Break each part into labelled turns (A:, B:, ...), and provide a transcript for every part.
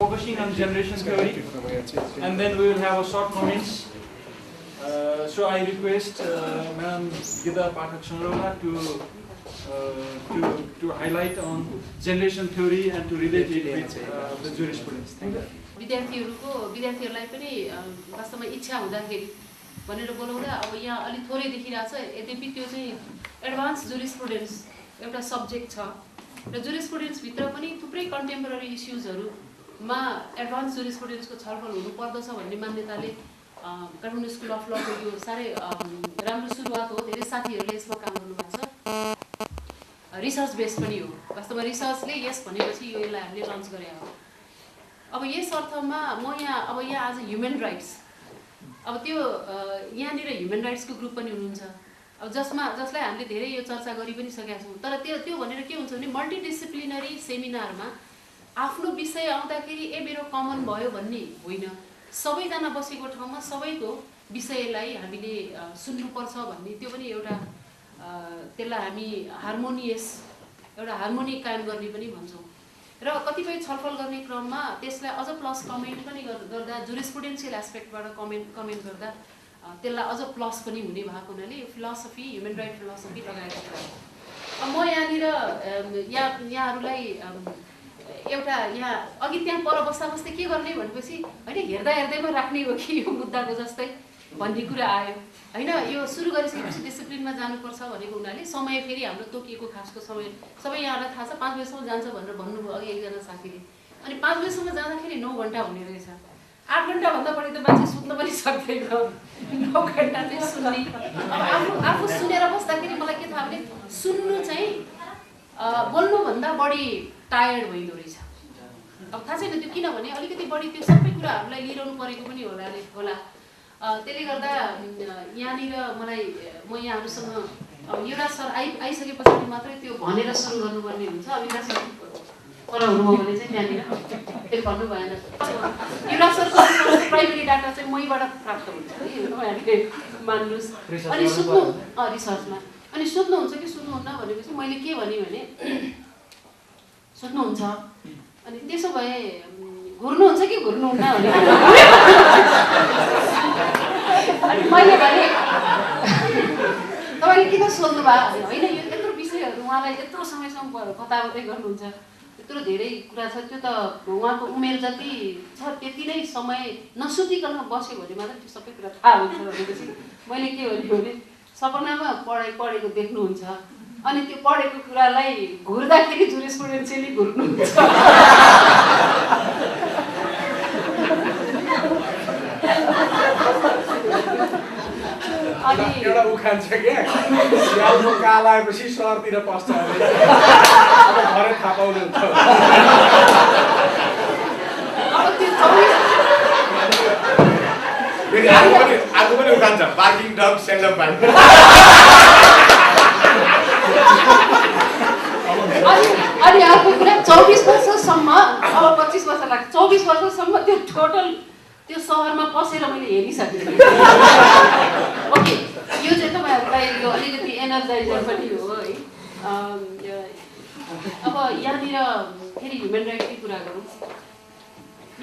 A: focusing on generation theory, and then we will have a short comments. So I request Madam Geeta Pathak Sangroula to highlight on generation theory and to relate it with the jurisprudence. Thank you.
B: विद्यार्थीहरूलाई पनि वास्तवमा इच्छा हुँदाखेरि भनेर बोलाउँदा अब यहाँ अलि थोरै देखिरहेछ यद्यपि त्यो चाहिँ एडभान्स जुरिस्प्रुडेन्स एउटा सब्जेक्ट छ र जुरिस्प्रुडेन्स भित्र पनि थुप्रै कन्टेम्पोरेरी इस्युजहरुमा एडभान्स जुरिस्प्रुडेन्सको छलफल हुनु पर्दछ भन्ने मान्यताले काठमाडौँ स्कुल अफ लको यो सारै राम्रो सुरुवात हो धेरै साथीहरूले यसमा काम गर्नुभएको छ रिसर्च बेस पनि हो वास्तवमा रिसर्चले यस भनेपछि यो यसलाई हामीले लन्च गरे हो अब यस अर्थमा म यहाँ आज ह्युमन राइट्स अब त्यो यहाँनिर ह्युमन राइट्सको ग्रुप पनि हुनुहुन्छ अब जसलाई हामीले धेरै यो चर्चा गरि पनि सकेका छौँ तर त्यो भनेर के हुन्छ भने मल्टिडिसिप्लिनरी सेमिनारमा आफ्नो विषय आउँदाखेरि मेरो कमन भयो भन्ने होइन सबैजना बसेको ठाउँमा सबैको विषयलाई हामीले सुन्नुपर्छ भन्ने त्यो पनि एउटा त्यसलाई हामी हार्मोनियस एउटा हार्मोनी कायम गर्ने पनि भन्छौँ र कतिपय छलफल गर्ने क्रममा त्यसलाई अझ प्लस कमेन्ट पनि गर्दा जुरिस्प्रुडेन्शियल एस्पेक्टबाट कमेन्ट गर्दा त्यसलाई अझ प्लस पनि हुने भएको हुनाले यो फिलोसफी ह्युमन राइट फिलोसफी लगाएको छ अब म यहाँनिर यहाँहरूलाई एउटा यहाँ अघि त्यहाँ पर बस्दा के गर्ने भनेपछि होइन हेर्दैमा राख्ने हो कि यो मुद्दाको जस्तै भन्ने कुरा आयो होइन यो सुरु गरिसकेपछि डिसिप्लिनमा जानुपर्छ भनेको हुनाले समय फेरि हाम्रो तोकिएको खासको समय सबै यहाँलाई थाहा छ 5 बजेसम्म जान्छ भनेर भन्नुभयो अघि एकजना साथीले अनि 5 बजेसम्म जाँदाखेरि 9 घण्टा हुने रहेछ 8 घण्टा भन्दा बढी त मान्छे सुत्न पनि सक्दैन 9 घण्टा चाहिँ सुन्ने अब आफू सुनेर बस्दाखेरि मलाई के थाहा भने सुन्नु चाहिँ बोल्नुभन्दा बढी टायर्ड भइदो रहेछ अब थाहा छैन त्यो किनभने अलिकति बढी त्यो सबै कुराहरूलाई लिइरहनु परेको पनि होला त्यसले गर्दा यहाँनिर मलाई म यहाँहरूसँग अब युवराज सर आइसके पछाडि मात्रै त्यो भनेर सुरु गर्नुपर्ने हुन्छ अब युवराज सर पर हुनुभयो भने चाहिँ त्यहाँनिर त्यो भन्नु भएन युवराज सरको प्राइमेरी डाटा चाहिँ मैबाट प्राप्त हुन्छ है उहाँहरूले मान्नुहोस् अनि सुत्नु रिसर्चमा अनि सुत्नुहुन्छ कि सुत्नुहुन्न भनेपछि मैले के भने सुत्नुहुन्छ अनि त्यसो भए घुर्नुहुन्छ कि घुर्नुहुन्न भने अनि मैले भने तपाईँले किन सोध्नु भयो होइन यो यत्रो विषयहरू उहाँलाई यत्रो समयसम्म कताकतै गर्नुहुन्छ यत्रो धेरै कुरा छ त्यो त उहाँको उमेर जति छ त्यति नै समय नसुतिकन बस्यो भने मात्रै त्यो सबै कुरा थाहा हुन्छ भनेपछि मैले के भने सपनामा पढेको देख्नुहुन्छ अनि त्यो पढेको कुरालाई घुर्दाखेरि जुरिस्प्रुडेन्शियली घुर्नुहुन्छ
A: अनि एउटा उखान छ क्या स्यालको कालाएपछि सहरतिर पस्छ अरे अब घरै थाहा पाउनुहुन्छ
C: आज पनि उखान छ पार्किङ डग सेन्डअप बाइक
B: अनि अर्को कुरा 24 वर्षसम्म अब 25 वर्ष लाग्छ 24 वर्षसम्म त्यो टोटल त्यो सहरमा पसेर मैले हेरिसकेँ ओके यो चाहिँ तपाईँहरूलाई यो अलिकति एनर्जाइजर पनि हो है अब यहाँनिर फेरि ह्युमन राइटकै कुरा गरौँ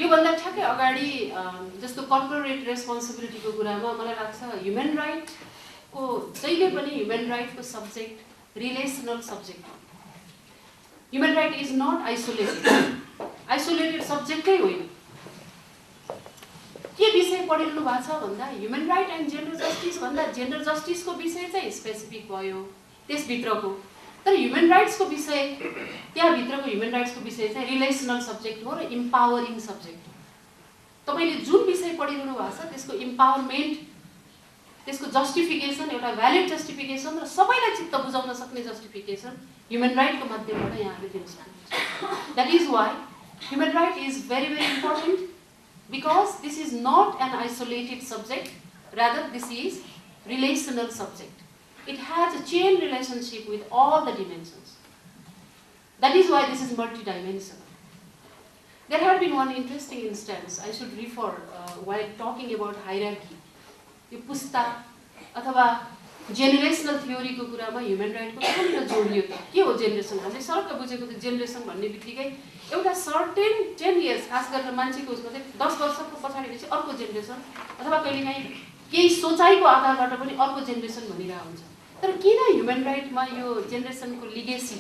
B: योभन्दा ठ्याक्कै अगाडि जस्तो कर्पोरेट रेस्पोन्सिबिलिटीको कुरामा मलाई लाग्छ ह्युमन राइटको जहिले पनि ह्युमन राइटको सब्जेक्ट रिलेसनल सब्जेक्ट हो human right is not isolated सब्जेक्टै होइन के विषय पढिरहनु भएको छ भन्दा human right and gender justice भन्दा जेन्डर जस्टिसको विषय चाहिँ स्पेसिफिक भयो त्यसभित्रको तर ह्युमन राइट्सको विषय त्यहाँभित्रको ह्युमन राइट्सको विषय चाहिँ रिलेसनल सब्जेक्ट हो र इम्पावरिङ सब्जेक्ट हो तपाईँले जुन विषय पढिरहनु भएको छ त्यसको इम्पावरमेन्ट त्यसको जस्टिफिकेसन एउटा भ्यालिड जस्टिफिकेसन र सबैलाई चित्त बुझाउन सक्ने जस्टिफिकेसन ह्युमन राइटको माध्यमबाट यहाँले दिन सक्नुहुन्छ that is why human right is very very important because this is not an isolated subject, rather this is relational subject. It has a chain relationship with all the dimensions. That is why this is multidimensional. There had been one interesting instance I should refer while talking about hierarchy. यो पुस्ता अथवा generational थ्योरीको कुरामा human राइटको कहाँनिर जोडियो त? के हो generation? हामीले short बुझेको त जेनेरेसन भन्ने बित्तिकै एउटा सर्टेन 10 इयर्स, खास गरेर मान्छेको उसमा चाहिँ 10 वर्षको पछाडिपछि अर्को जेनेरेसन अथवा कहिलेकाहीँ केही सोचाइको आधारबाट पनि अर्को जेनेरेसन भनिरहेको हुन्छ। तर किन ह्युमन राइटमा यो जेनेरेसनको लिगेसी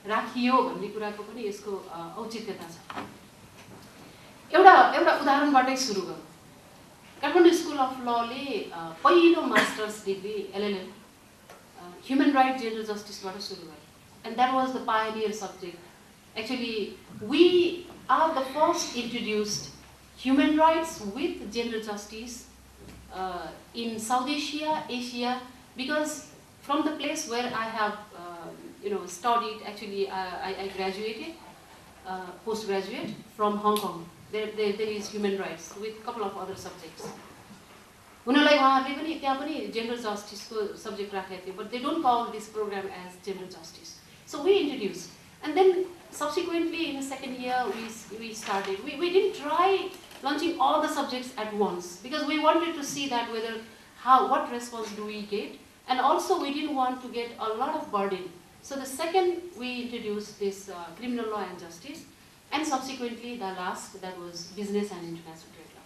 B: राखियो भन्ने कुराको पनि यसको औचित्यता छ। एउटा उदाहरणबाटै सुरु गरौँ। काठमाडौँ स्कुल अफ लले पहिलो masters degree LLM human right gender जस्टिसबाट सुरु गर्यो। And that was the pioneer subject. Actually, we are the first introduced human rights with gender justice in South Asia, because from the place where I have, studied. Actually, I graduated, postgraduate from Hong Kong. There is human rights with couple of other subjects. उनीहरूलाई उहाँहरूले पनि त्यहाँ पनि gender justice को subject राखेको थियो, but they don't call this program as gender justice. So we introduced, and then subsequently in the second year we started. We didn't try launching all the subjects at once because we wanted to see that what response do we get, and also we didn't want to get a lot of burden. So the second we introduced this criminal law and justice, and subsequently the last, that was business and international trade law.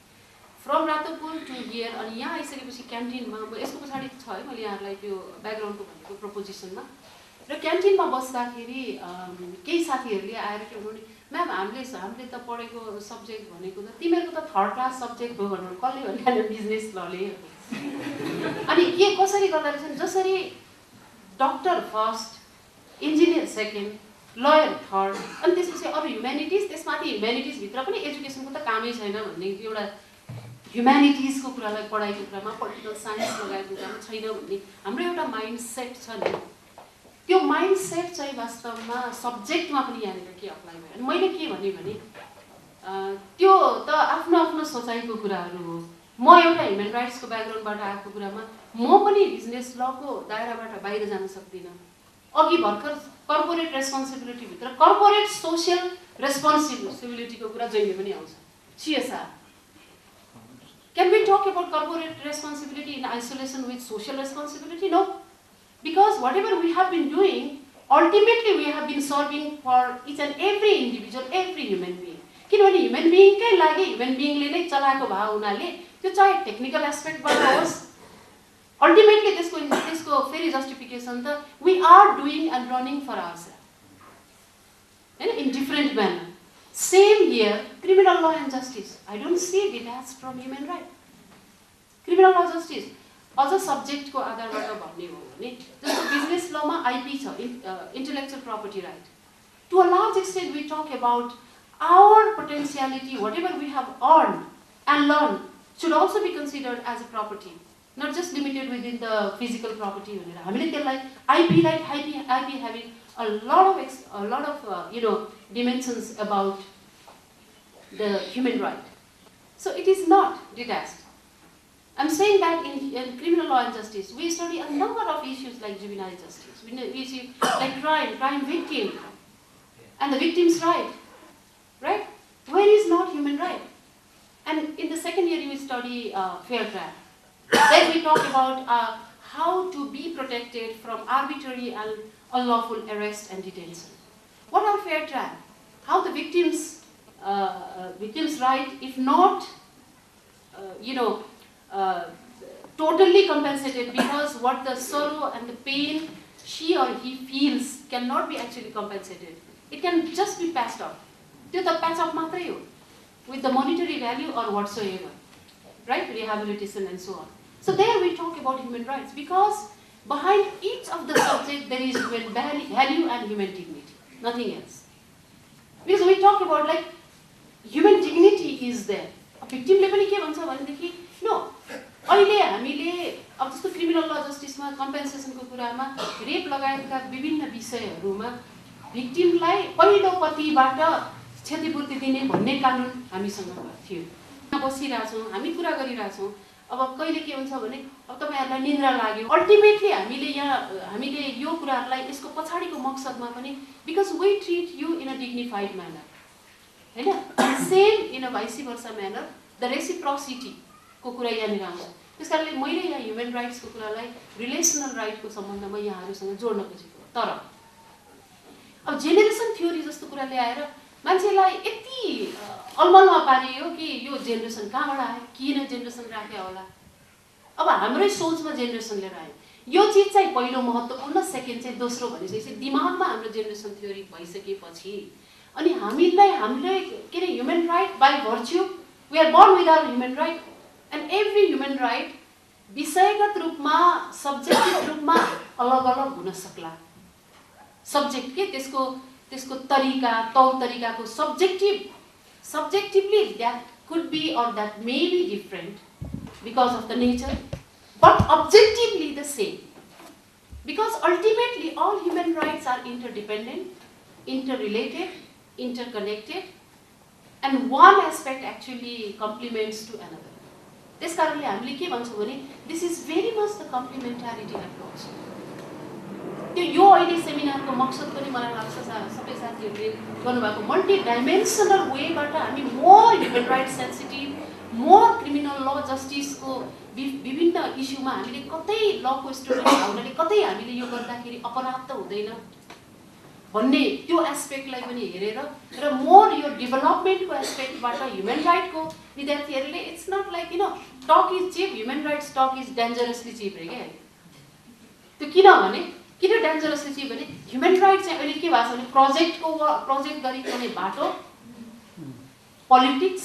B: From Ratapur to here, and यहाँ आइसकेपछि क्यान्टिनमा यसको पछाडि छ है मैले यहाँलाई त्यो ब्याकग्राउन्डको भनेको प्रपोजिसनमा र क्यान्टिनमा बस्दाखेरि केही साथीहरूले आएर के भन्नु नि, म्याम हामीले त पढेको सब्जेक्ट भनेको त तिमीहरूको त थर्ड क्लास सब्जेक्ट हो भन्नु। कसले भन्यो? बिजनेस लले। अनि के कसरी गर्दा रहेछन्, जसरी doctor first, engineer second, lawyer third, अनि त्यसपछि अरू ह्युम्यानिटिज, त्यसमाथि ह्युम्यानिटिजभित्र पनि एजुकेसनको त कामै छैन भन्ने एउटा ह्युम्यानिटिजको कुरालाई पढाइको कुरामा, पोलिटिकल साइन्स लगाएको कुरामा छैन भन्ने हाम्रो एउटा माइन्ड सेट छ नि। त्यो माइन्ड सेट चाहिँ वास्तवमा सब्जेक्टमा पनि यहाँनिर के अप्लाई भयो। अनि मैले के भने त्यो त आफ्नो आफ्नो सोचाइको कुराहरू हो। म एउटा ह्युमन राइट्सको ब्याकग्राउन्डबाट आएको कुरामा म पनि बिजनेस लको दायराबाट बाहिर जान सक्दिनँ। अघि भर्खर कर्पोरेट रेस्पोन्सिबिलिटीभित्र कर्पोरेट सोसियल रेस्पोन्सिबिलिटीको कुरा जहिले पनि आउँछ। CSR. Can we talk about corporate responsibility in isolation with social responsibility? No. Because whatever we have been doing, ultimately we have been serving for each and every individual, every human being. किनभने human बिइङकै लागि human बिइङले नै चलाएको भए हुनाले त्यो चाहे technical एस्पेक्टबाट होस्, ultimately त्यसको फेरि जस्टिफिकेसन त we are doing and running for ourselves हैन, in different manner. Same here criminal law and justice. I don't see detach from human right. Criminal law justice अझ सब्जेक्टको आधारबाट भन्ने हो भने जस्तो बिजनेस लमा आइपी छ, intellectual property right. To a large extent we talk about our potentiality, whatever we have earned and learned, should also be considered as a property, not just limited within the physical property. हामीले त्यसलाई IP right, IP having a lot of dimensions about the human right. So it is not detached. I'm saying that in criminal law and justice, we study a number of issues like juvenile justice. We see like crime victim, and the victim's right. Right? Where is not human right? And in the second year, you study fair trial. Then we talk about how to be protected from arbitrary and unlawful arrest and detention. What are fair trial? How the victim's right, if not, totally compensated, because what the sorrow and the pain she or he feels cannot be actually compensated. It can just be passed off. त्यो त patch up मात्रै हो, with the monetary value or whatsoever, right? Rehabilitation and so on. So there we talk about human rights, because behind each of the subject there is human value and human dignity, nothing else. Because we talk about like human dignity is there. Victim ले पनि के भन्छ भनेदेखि no, अहिले हामीले अब जस्तो criminal ल जस्टिसमा कम्पेन्सेसनको कुरामा रेप लगायतका विभिन्न विषयहरूमा भिक्टिमलाई पहिलो पतिबाट क्षतिपूर्ति दिने भन्ने कानुन हामीसँग थियो. बसिरहेछौँ, हामी कुरा गरिरहेछौँ. अब कहिले के हुन्छ भने अब तपाईहरुलाई निन्द्रा लाग्यो, अल्टिमेटली हामीले यो कुराहरुलाई यसको पछाडीको मकसदमा पनि because we treat you in a dignified manner, हैन, same in a vice versa manner, the reciprocity को कुरा यहाँनिर आउँछ. त्यसकारणले मैले यहाँ ह्युमन राइट्सको कुरालाई रिलेसनल राइटको सम्बन्धमा यहाँहरूसँग जोड्न खोजेको। तर अब जेनेरेसन थ्योरी जस्तो कुरा ल्याएर मान्छेलाई यति अलमलमा पारियो कि यो जेनेरेसन कहाँबाट आयो, किन जेनेरेसन राख्यो होला। अब हाम्रै सोचमा जेनेरेसन लिएर आयो। यो चिज चाहिँ पहिलो महत्त्वपूर्ण, सेकेन्ड चाहिँ दोस्रो भनिसकेपछि दिमागमा हाम्रो जेनेरेसन थ्योरी भइसकेपछि अनि हामीले के अरे human right by virtue we are born with our human right and every human right विषयगत रूपमा सब्जेक्टिभ रूपमा अलग अलग हुन सक्ला। सब्जेक्ट के त्यसको तरिका तौर तरिकाको subjectively that could be or that may be different because of the nature but objectively the same, because ultimately all human rights are interdependent, interrelated, interconnected, and one aspect actually complements to another. त्यस कारणले हामीले के भन्छौँ भने this is very much the complementarity approach. त्यो यो अहिले सेमिनारको मकसद पनि मलाई लाग्छ सबै साथीहरूले गर्नुभएको मल्टी डाइमेन्सनल वेबाट हामी more human right sensitive, more criminal ल जस्टिसको विभिन्न इस्युमा हामीले कतै लको स्टुडेन्ट हुनाले कतै हामीले यो गर्दाखेरि अपराध त हुँदैन भन्ने त्यो एस्पेक्टलाई पनि हेरेर र मोर यो डेभलपमेन्टको एस्पेक्टबाट ह्युमन राइटको विद्यार्थीहरूले it's not like talk is cheap, human rights talk is dangerously cheap रे क्या। त्यो किन डेन्जरसली चिप भने ह्युमन राइट चाहिँ अहिले के भएको छ भने प्रोजेक्ट गरिने बाटो, पोलिटिक्स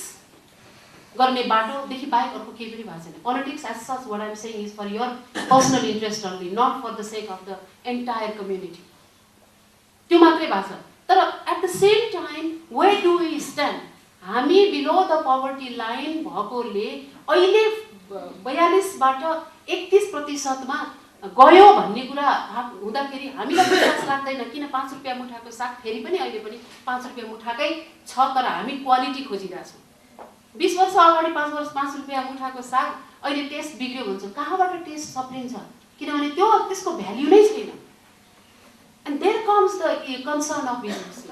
B: गर्ने बाटोदेखि बाहेक अर्को केही पनि भएको छैन। Politics as such what I am saying is for your personal interest only, not for the sake of the entire community. त्यो मात्रै भएको छ। तर at the same time where do we stand, हामी बिलो द पवर्टी लाइन भएकोले अहिले 42बाट 31%मा गयो भन्ने कुरा हुँदाखेरि हामीलाई विश्वास लाग्दैन। किन 5 रुपियाँ मुठाको साग फेरि पनि अहिले पनि 5 रुपियाँ मुठाकै छ, तर हामी क्वालिटी खोजिरहेछौँ। 20 वर्ष अगाडि 5 रुपियाँ मुठाको साग अहिले टेस्ट बिग्रियो भन्छ। कहाँबाट टेस्ट सप्रिन्छ? किनभने त्यसको भ्याल्यु नै छैन। And there comes the concern of business law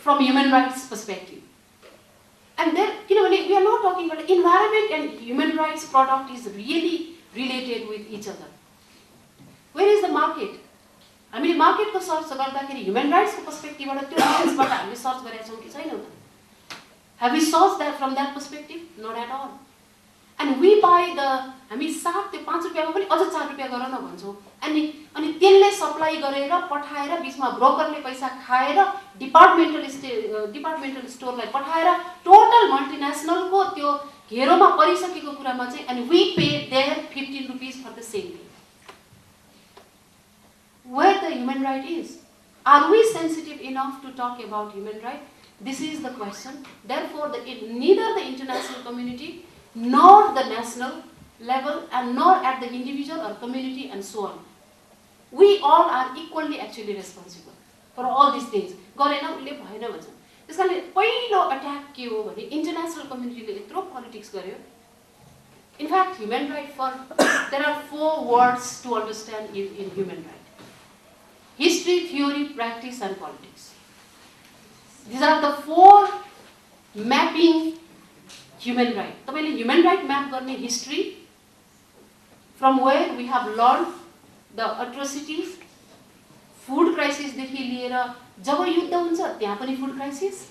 B: from human rights perspective. And there किनभने we are not talking about environment and human rights product is really related with each other. Where is the market? हामीले मार्केटको search गर्दाखेरि human राइट्सको पर्सपेक्टिभबाट त्यो लेन्सबाट हामीले search गरेका छौँ कि छैनौँ त? Have we sourced that from that perspective? Not at all. And we buy हामी साग त्यो 5 रुपियाँमा पनि अझ 4 रुपियाँ गर न भन्छौँ। अनि त्यसले सप्लाई गरेर पठाएर बिचमा ब्रोकरले पैसा खाएर डिपार्टमेन्टल स्टोरलाई पठाएर टोटल मल्टिनेसनलको त्यो घेरोमा परिसकेको कुरामा चाहिँ and we pay there 15 rupees for the same thing. Where the human right is? Are we sensitive enough to talk about human right? This is the question. Therefore, neither the international community nor the national level and nor at the individual or community and so on, we all are equally actually responsible for all these things. गरेन उले भएन भन्छ। त्यसकारणले पहिलो attack के हो भने international कम्युनिटीले यत्रो पोलिटिक्स गर्यो। In fact, human right there are 4 words to understand in human right: history, theory, practice, and politics. These are the 4 mapping human right. तपाईले human right map गर्ने history, from where we have learned the atrocities, food crisis देखि लिएर जब युद्ध हुन्छ त्यहाँ पनि food crisis,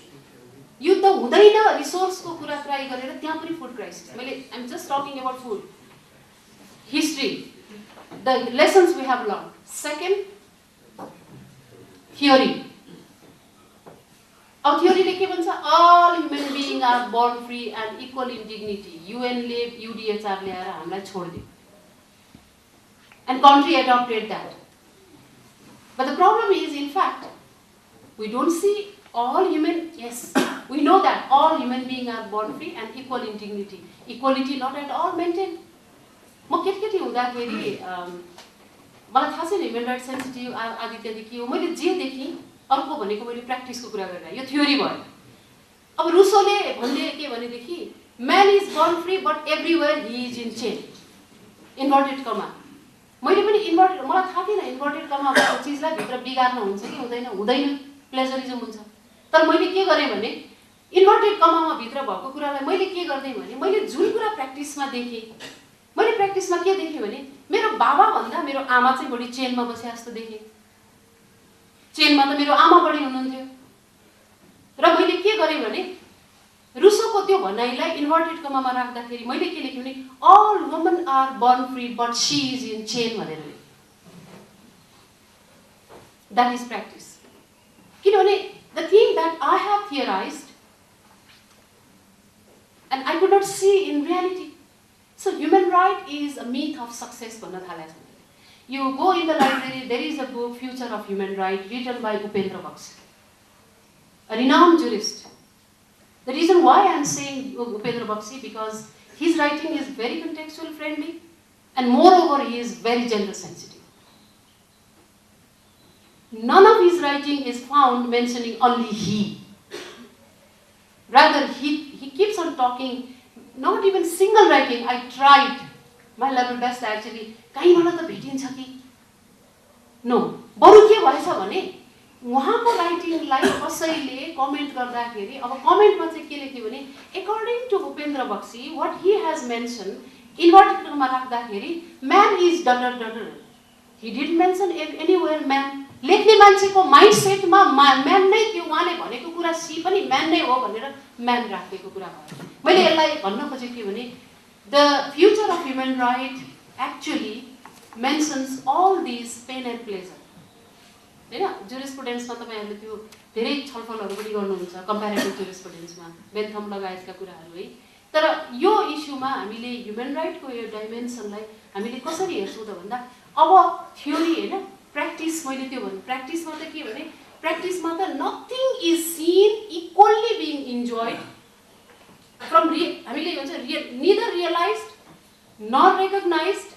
B: युद्ध हुँदैन रिसोर्सको कुरा ट्राई गरेर त्यहाँ पनि food crisis. I'm just talking about food. History, the lessons we have learned. Second, theory. अब थ्योरीले के भन्छ? all human beings are born free and equal in dignity. UN ले UDHR ल्याएर हामीलाई छोड्दियो. And country adopted that. But the problem is, in fact, we don't see all human, yes, we know that all human beings are born free and equal in dignity. Equality not at all maintained. म केटी हुँदाखेरि मलाई थाहा छैन human right sensitive आदित्यदेखि हो, मैले जे देखेँ अर्को भनेको मैले प्र्याक्टिसको कुरा गरेर यो थ्योरी भयो। अब रुसोले भन्ने के भनेदेखि man is born free but everywhere he is in chain, inverted comma. मैले पनि इन्भर्टेड, मलाई थाहा थिएन इन्भर्टेड कमा भएको चिजलाई भित्र बिगार्न हुन्छ कि हुँदैन, प्लेजरिजम हुन्छ। तर मैले के गरेँ भने इन्भर्टेड कमामा भित्र भएको कुरालाई मैले के गर्दै भने मैले जुन कुरा प्र्याक्टिसमा देखेँ मैले प्र्याक्टिसमा के देखेँ भने मेरो बाबा भन्दा मेरो आमा चाहिँ बढी चेनमा बसे जस्तो देखेँ। चेनमा त मेरो आमा बढी हुनुहुन्थ्यो र मैले के गरेँ भने रुसोको त्यो भनाइलाई इन्भर्टेड कमामा राख्दाखेरि मैले के लेखेँ भने all women are born free but she is in chain भनेर लेखेँ। That is practice. किनभने the thing that I have theorised and I could not see in reality. So human right is a myth of success भन्ने थालेछ। You go in the library, there is a book, Future of Human Right, written by Upendra Bakshi, a renowned jurist. The reason why I am saying Upendra Bakshi because his writing is very contextual friendly and moreover he is very gender sensitive. None of his writing is found mentioning only he. Rather, he keeps on talking, not even single writing. I tried my level best actually. कहीँबाट त भेटिन्छ कि? No. बरु के भएछ भने उहाँको राइटिङलाई कसैले comment गर्दाखेरि अब कमेन्टमा चाहिँ के लेख्यो भने according to उपेन्द्र बक्सी what he has mentioned inverted कमामा राख्दाखेरि man is daughter. He didn't mention anywhere man. लेख्ने मान्छेको माइन्डसेटमा म्यान नै त्यो उहाँले भनेको कुरा सी पनि म्यान नै हो भनेर म्यान राखेको कुरा भयो। मैले यसलाई भन्न खोजेको के भने the future of human right actually mentions all this pain and pleasure. होइन जुरिस्प्रुडेन्समा तपाईँहरूले त्यो धेरै छलफलहरू पनि गर्नुहुन्छ कम्पेरेटिभ जुरिस्प्रुडेन्समा बेन्थम लगायतका कुराहरू है। तर यो इस्युमा हामीले ह्युमन राइटको यो डाइमेन्सनलाई हामीले कसरी हेर्छौँ त भन्दा अब थ्योरी होइन प्र्याक्टिस मैले त्यो भने प्र्याक्टिसमा त के भने प्र्याक्टिसमा त nothing is seen equally being enjoyed from हामीले भन्छ neither realised not recognised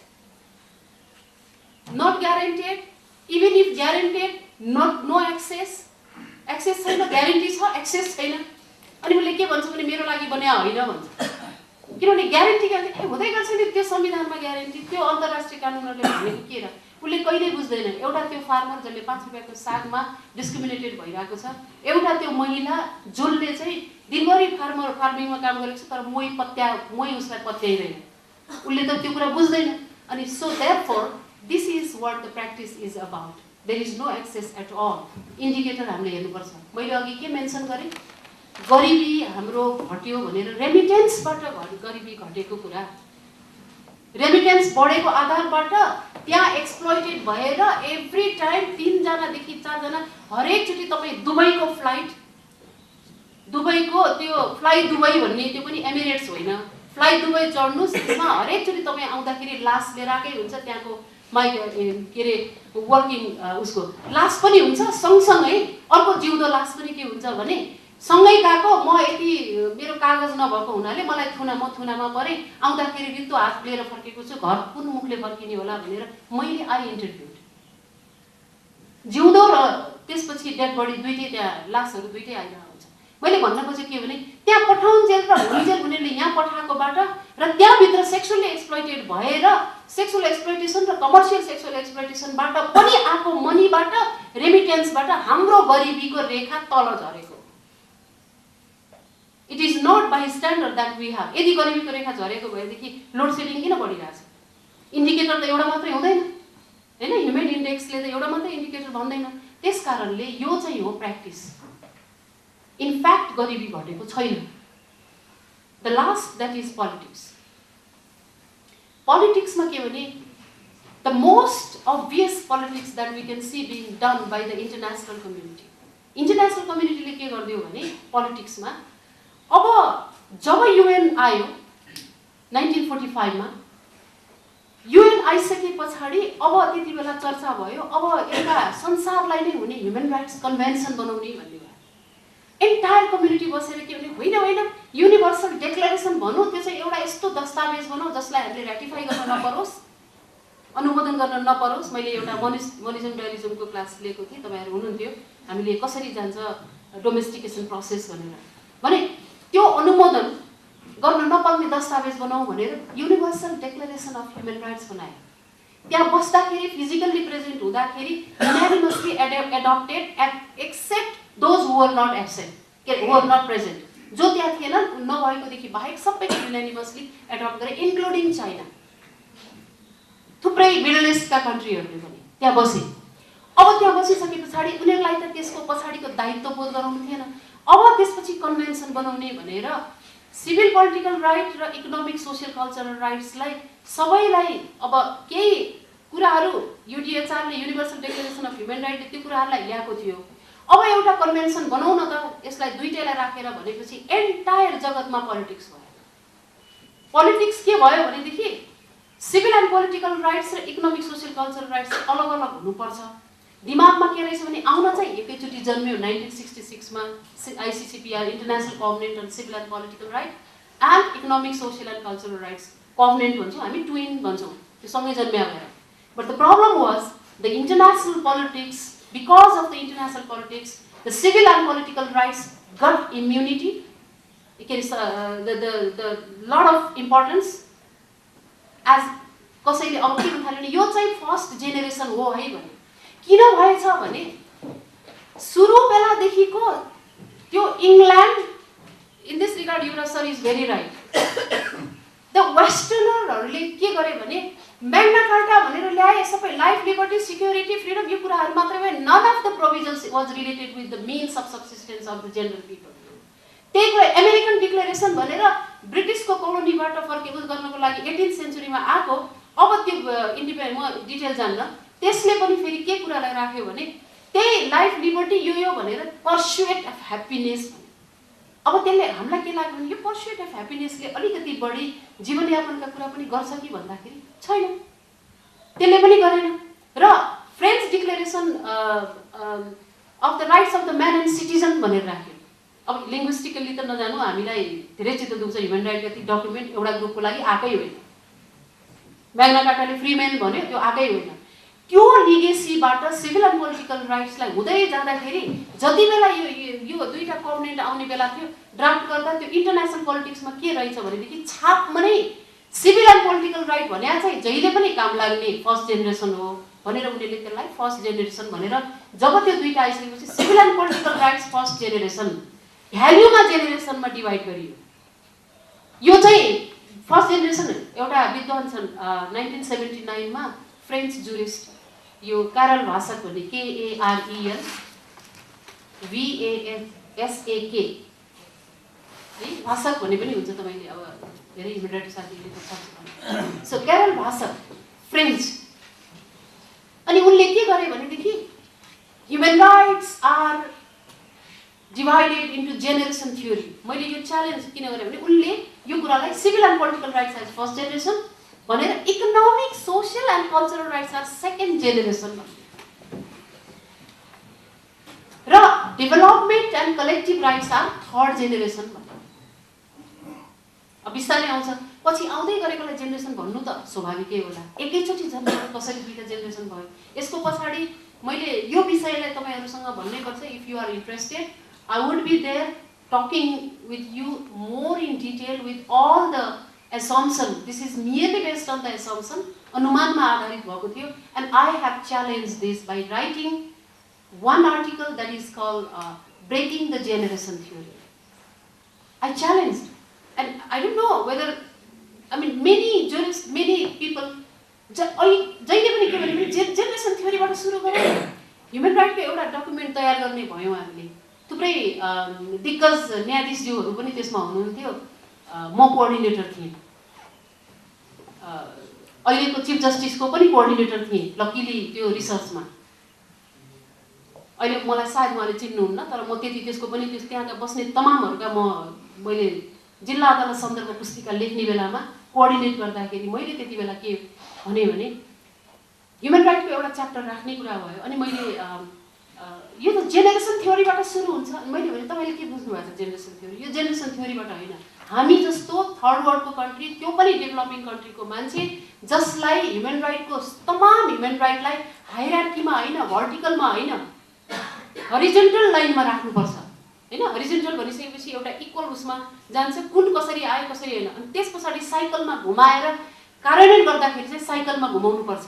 B: not guaranteed even if guaranteed not no access छैन ग्यारेन्टी छ एक्सेस छैन। अनि मैले के भन्छु भने मेरो लागि बन्या होइन भन्छ। किनभने ग्यारेन्टी गर्दा हुँदै गर्छ नि त्यो संविधानमा ग्यारेन्टी त्यो अन्तर्राष्ट्रिय कानुनहरूले भनेको के र उसले कहिले बुझ्दैन। एउटा त्यो फार्मर जसले 5 रुपियाँको सागमा डिस्क्रिमिनेटेड भइरहेको छ, एउटा त्यो महिला जसले चाहिँ दिनभरि फार्मिङमा काम गरेको छ तर मोही उसलाई पत्याइदैन, उसले त त्यो कुरा बुझ्दैन। अनि so therefore this is what the practice is about. There is no access at all. Indicator हामीले हेर्नुपर्छ। मैले अघि के मेन्सन गरेँ गरिबी हाम्रो घट्यो भनेर रेमिटेन्सबाट गरिबी घटेको कुरा, रेमिटेन्स बढेको आधारबाट त्यहाँ एक्सप्लोइटेड भएर एभ्री टाइम 3 जनादेखि 4 जना हरेकचोटि तपाईँ दुबईको फ्लाइट दुबईको त्यो फ्लाइ दुबई भन्ने त्यो पनि एमिरेट्स होइन फ्लाइ दुबई चढ्नुहोस् त्यसमा हरेकचोटि तपाईँ आउँदाखेरि लास लिएर आएकै हुन्छ त्यहाँको के अरे वर्किङ उसको लास पनि हुन्छ सँगसँगै अर्को जिउँदो लास पनि के हुन्छ भने सँगै गएको म यति मेरो कागज नभएको हुनाले मलाई थुनामा परेँ आउँदाखेरि रित्तो हात लिएर फर्केको छु घर कुन मुखले फर्किने होला भनेर मैले आई इन्टरभ्युड जिउँदो र त्यसपछि डेड बडी दुइटै त्यहाँ लासहरू दुइटै आइरहेको हुन्छ। मैले भन्न खोजेको के भने त्यहाँ पठाउन्जेल र हुन्जेल हुनेले यहाँ पठाएकोबाट र त्यहाँभित्र सेक्सुअली एक्सप्लोइटेड भएर सेक्सुअल एक्सप्लोइटेसन र कमर्सियल सेक्सुअल एक्सप्लोइटेसनबाट पनि आएको मनीबाट रेमिटेन्सबाट हाम्रो गरिबीको रेखा तल झरेको। It is not by standard that we have. यदि गरिबीको रेखा झरेको भएदेखि लोड सेडिङ किन बढिरहेछ? इन्डिकेटर त एउटा मात्रै हुँदैन हैन, ह्युमन इन्डेक्सले त एउटा मात्रै इन्डिकेटर भन्दैन। त्यसकारणले यो चाहिँ हो प्र्याक्टिस। इनफ्याक्ट गरिबी घटेको छैन। The last that is politics. पोलिटिक्समा के भने the most obvious politics that we can see being done by the international community. International कम्युनिटीले के गरिदियो भने पोलिटिक्समा अब जब युएन आयो 1945 मा युएन आइसके पछाडि अब त्यति बेला चर्चा भयो अब एउटा संसारलाई नै हुने ह्युमन राइट्स कन्भेन्सन बनाउने भन्ने भयो। एन्टायर कम्युनिटी बसेर के भने होइन युनिभर्सल डेक्लेरेसन भनौँ त्यो चाहिँ एउटा यस्तो दस्तावेज बनाऊ जसलाई हामीले र्याटिफाई गर्न नपरोस् अनुमोदन गर्न नपरोस्। मैले एउटा मोनिजम डायरिजमको क्लास लिएको थिएँ, तपाईँहरू हुनुहुन्थ्यो। हामीले कसरी जान्छ डोमेस्टिकेसन प्रोसेस भने त्यो अनुमोदन गर्न नपर्ने दस्तावेज बनाऊ भनेर universal declaration of human rights बनायो। त्यहाँ बस्दाखेरि फिजिकल्ली प्रेजेन्ट हुँदाखेरि unanimously adopted except those who were not absent who were not present. जो त्यहाँ थिएनन् नभएकोदेखि बाहेक सबैले युनानिमसली एडप्ट गरे इन्क्लुडिङ चाइना। थुप्रै मिडल इस्टका कन्ट्रीहरूले पनि त्यहाँ बसे। अब त्यहाँ बसिसके पछाडि उनीहरूलाई त त्यसको पछाडिको दायित्व बोध गराउनु थिएन। अब त्यसपछि कन्भेन्सन बनाउने भनेर सिभिल पोलिटिकल राइट र इकोनोमिक सोसियल कल्चरल राइट्सलाई सबैलाई अब केही कुराहरू युडिएचआरले युनिभर्सल डिक्लेरेसन अफ ह्युमन राइटले त्यो कुराहरूलाई ल्याएको थियो। अब एउटा कन्भेन्सन बनाउन त यसलाई दुईटैलाई राखेर भनेपछि एन्टायर जगतमा पोलिटिक्स भयो। पोलिटिक्स के भयो भनेदेखि सिभिल एन्ड पोलिटिकल राइट्स र इकोनोमिक सोसियल कल्चरल राइट्स अलग अलग हुनुपर्छ। दिमागमा के रहेछ भने आउन चाहिँ एकैचोटि जन्मियो 1966 मा ICCPR international covenant on civil and political right and economic social and cultural rights covenant भन्छौँ हामी, ट्विन भन्छौँ, त्यो सँगै जन्मिया भएर। But the problem was the international politics, because of the international politics the civil and political rights got immunity, the lot of importance as कसैले अब के भन्न थाल्यो भने यो चाहिँ फर्स्ट जेनेरेसन हो है भने। किन भएछ भने सुरु बेलादेखिको त्यो England, in this regard Yuvraj sir is very right, the वेस्टर्नरहरूले के गरे भने म्याग्ना कार्टा भनेर ल्याए, सबै लाइफ, लिबर्टी, सिक्युरिटी, फ्रिडम यो कुराहरू मात्रै भए, none of the provisions was related with the means of subsistence of the general people. त्यही भएर अमेरिकन डिक्लेरेसन भनेर ब्रिटिसको कोलोनीबाट फर्केबुल गर्नको लागि 18th सेन्चुरीमा आएको। अब त्यो इन्डिपेन्डेन्ट म डिटेल जान्न, त्यसले पनि फेरि के कुरालाई राख्यो भने त्यही लाइफ, लिबर्टी यो भनेर पर्स्युएट अफ ह्याप्पिनेस। अब त्यसले हामीलाई के लाग्यो भने यो पर्स्युएट अफ ह्याप्पिनेसले अलिकति बढी जीवनयापनका कुरा पनि गर्छ कि भन्दाखेरि छैन, त्यसले पनि गरेन। र French declaration of the rights of the man and citizen भनेर राख्यो। अब लिङ्ग्विस्टिकली त नजानु, हामीलाई धेरै चित्त दुख्छ ह्युमन राइट जति डकुमेन्ट एउटा ग्रुपको लागि आएकै होइन। म्याग्ना कार्टाले फ्री मेन भन्यो, त्यो आएकै होइन। त्यो लिगेसीबाट सिभिल एन्ड पोलिटिकल राइट्सलाई हुँदै जाँदाखेरि जति बेला यो दुईटा कभनेन्ट आउने बेला थियो, ड्राफ्ट गर्दा त्यो इन्टरनेसनल पोलिटिक्समा के रहेछ भनेदेखि छापमा नै सिभिल एन्ड पोलिटिकल राइट भने चाहिँ जहिले पनि काम लाग्ने फर्स्ट जेनेरेसन हो भनेर उनीहरूले त्यसलाई फर्स्ट जेनेरेसन भनेर, जब त्यो दुईटा आइसकेपछि civil and political rights first generation भ्याल्युमा जेनेरेसनमा डिभाइड गरियो। यो चाहिँ फर्स्ट जेनेरेसन एउटा विद्वान छन् 1979 मा फ्रेन्च जुरिस्ट, यो क्यारल भासक भन्ने, KAREL VASAK है, भासक भन्ने पनि हुन्छ, तपाईँले अब धेरै इमिडिएट साथीहरूले त सक्छ। सो क्यारल भासक फ्रेन्च, अनि उनले के गरे भनेदेखि human rights are divided into generation theory. मैले यो च्यालेन्ज किन गरेँ भने उनले यो कुरालाई civil and political rights as first generation भनेर, economic social and cultural rights are second generation र development and collective rights are third generation भन्नु। अब बिस्तारै आउँछ, पछि आउँदै गरेकोलाई जेनेरेसन भन्नु त स्वाभाविकै होला। एकैचोटि जन्मेर कसरी दुईटा जेनेरेसन भयो, यसको पछाडि मैले यो विषयलाई तपाईँहरूसँग भन्नै पर्छ। If you are interested, I would be there talking with you more in detail with all the assumption. This is merely based on the assumption, अनुमानमा आधारित भएको थियो। And I have challenged this by writing one article that is called Breaking the Generation Theory. I challenged, and I don't know whether, I mean, many jurists, many people, जहिले पनि के भने generation थ्योरीबाट सुरु गरेर human राइटको एउटा document तयार गर्ने भयौँ हामीले। थुप्रै दिग्गज न्यायाधीशज्यूहरू पनि त्यसमा हुनुहुन्थ्यो, म कोअर्डिनेटर थिएँ, अहिलेको चिफ जस्टिसको पनि कोअर्डिनेटर थिएँ लकिली त्यो रिसर्चमा। अहिले मलाई सायद उहाँले चिन्नुहुन्न, तर म त्यति त्यसको पनि त्यहाँका बस्ने तमामहरूका मैले जिल्ला अदालत सन्दर्भ पुस्तिका लेख्ने बेलामा कोअर्डिनेट गर्दाखेरि मैले त्यति बेला के भने ह्युमन राइटको एउटा च्याप्टर राख्ने कुरा भयो। अनि मैले यो त जेनेरेसन थ्योरीबाट सुरु हुन्छ। मैले भने तपाईँले के बुझ्नु भएको छ जेनेरेसन थ्योरी? यो जेनेरेसन थ्योरीबाट होइन, हामी जस्तो थर्ड वर्ल्डको कन्ट्री, त्यो पनि डेभलपिङ कन्ट्रीको मान्छे जसलाई ह्युमन राइटको तमाम ह्युमन राइटलाई हायरार्कीमा होइन, भर्टिकलमा होइन, हरिजेन्टल लाइनमा राख्नुपर्छ होइन। हरिजेन्टल भनिसकेपछि एउटा इक्वल उसमा जान्छ, कुन कसरी आयो कसरी होइन, अनि त्यस पछाडि साइकलमा घुमाएर कार्यान्वयन गर्दाखेरि चाहिँ साइकलमा घुमाउनुपर्छ,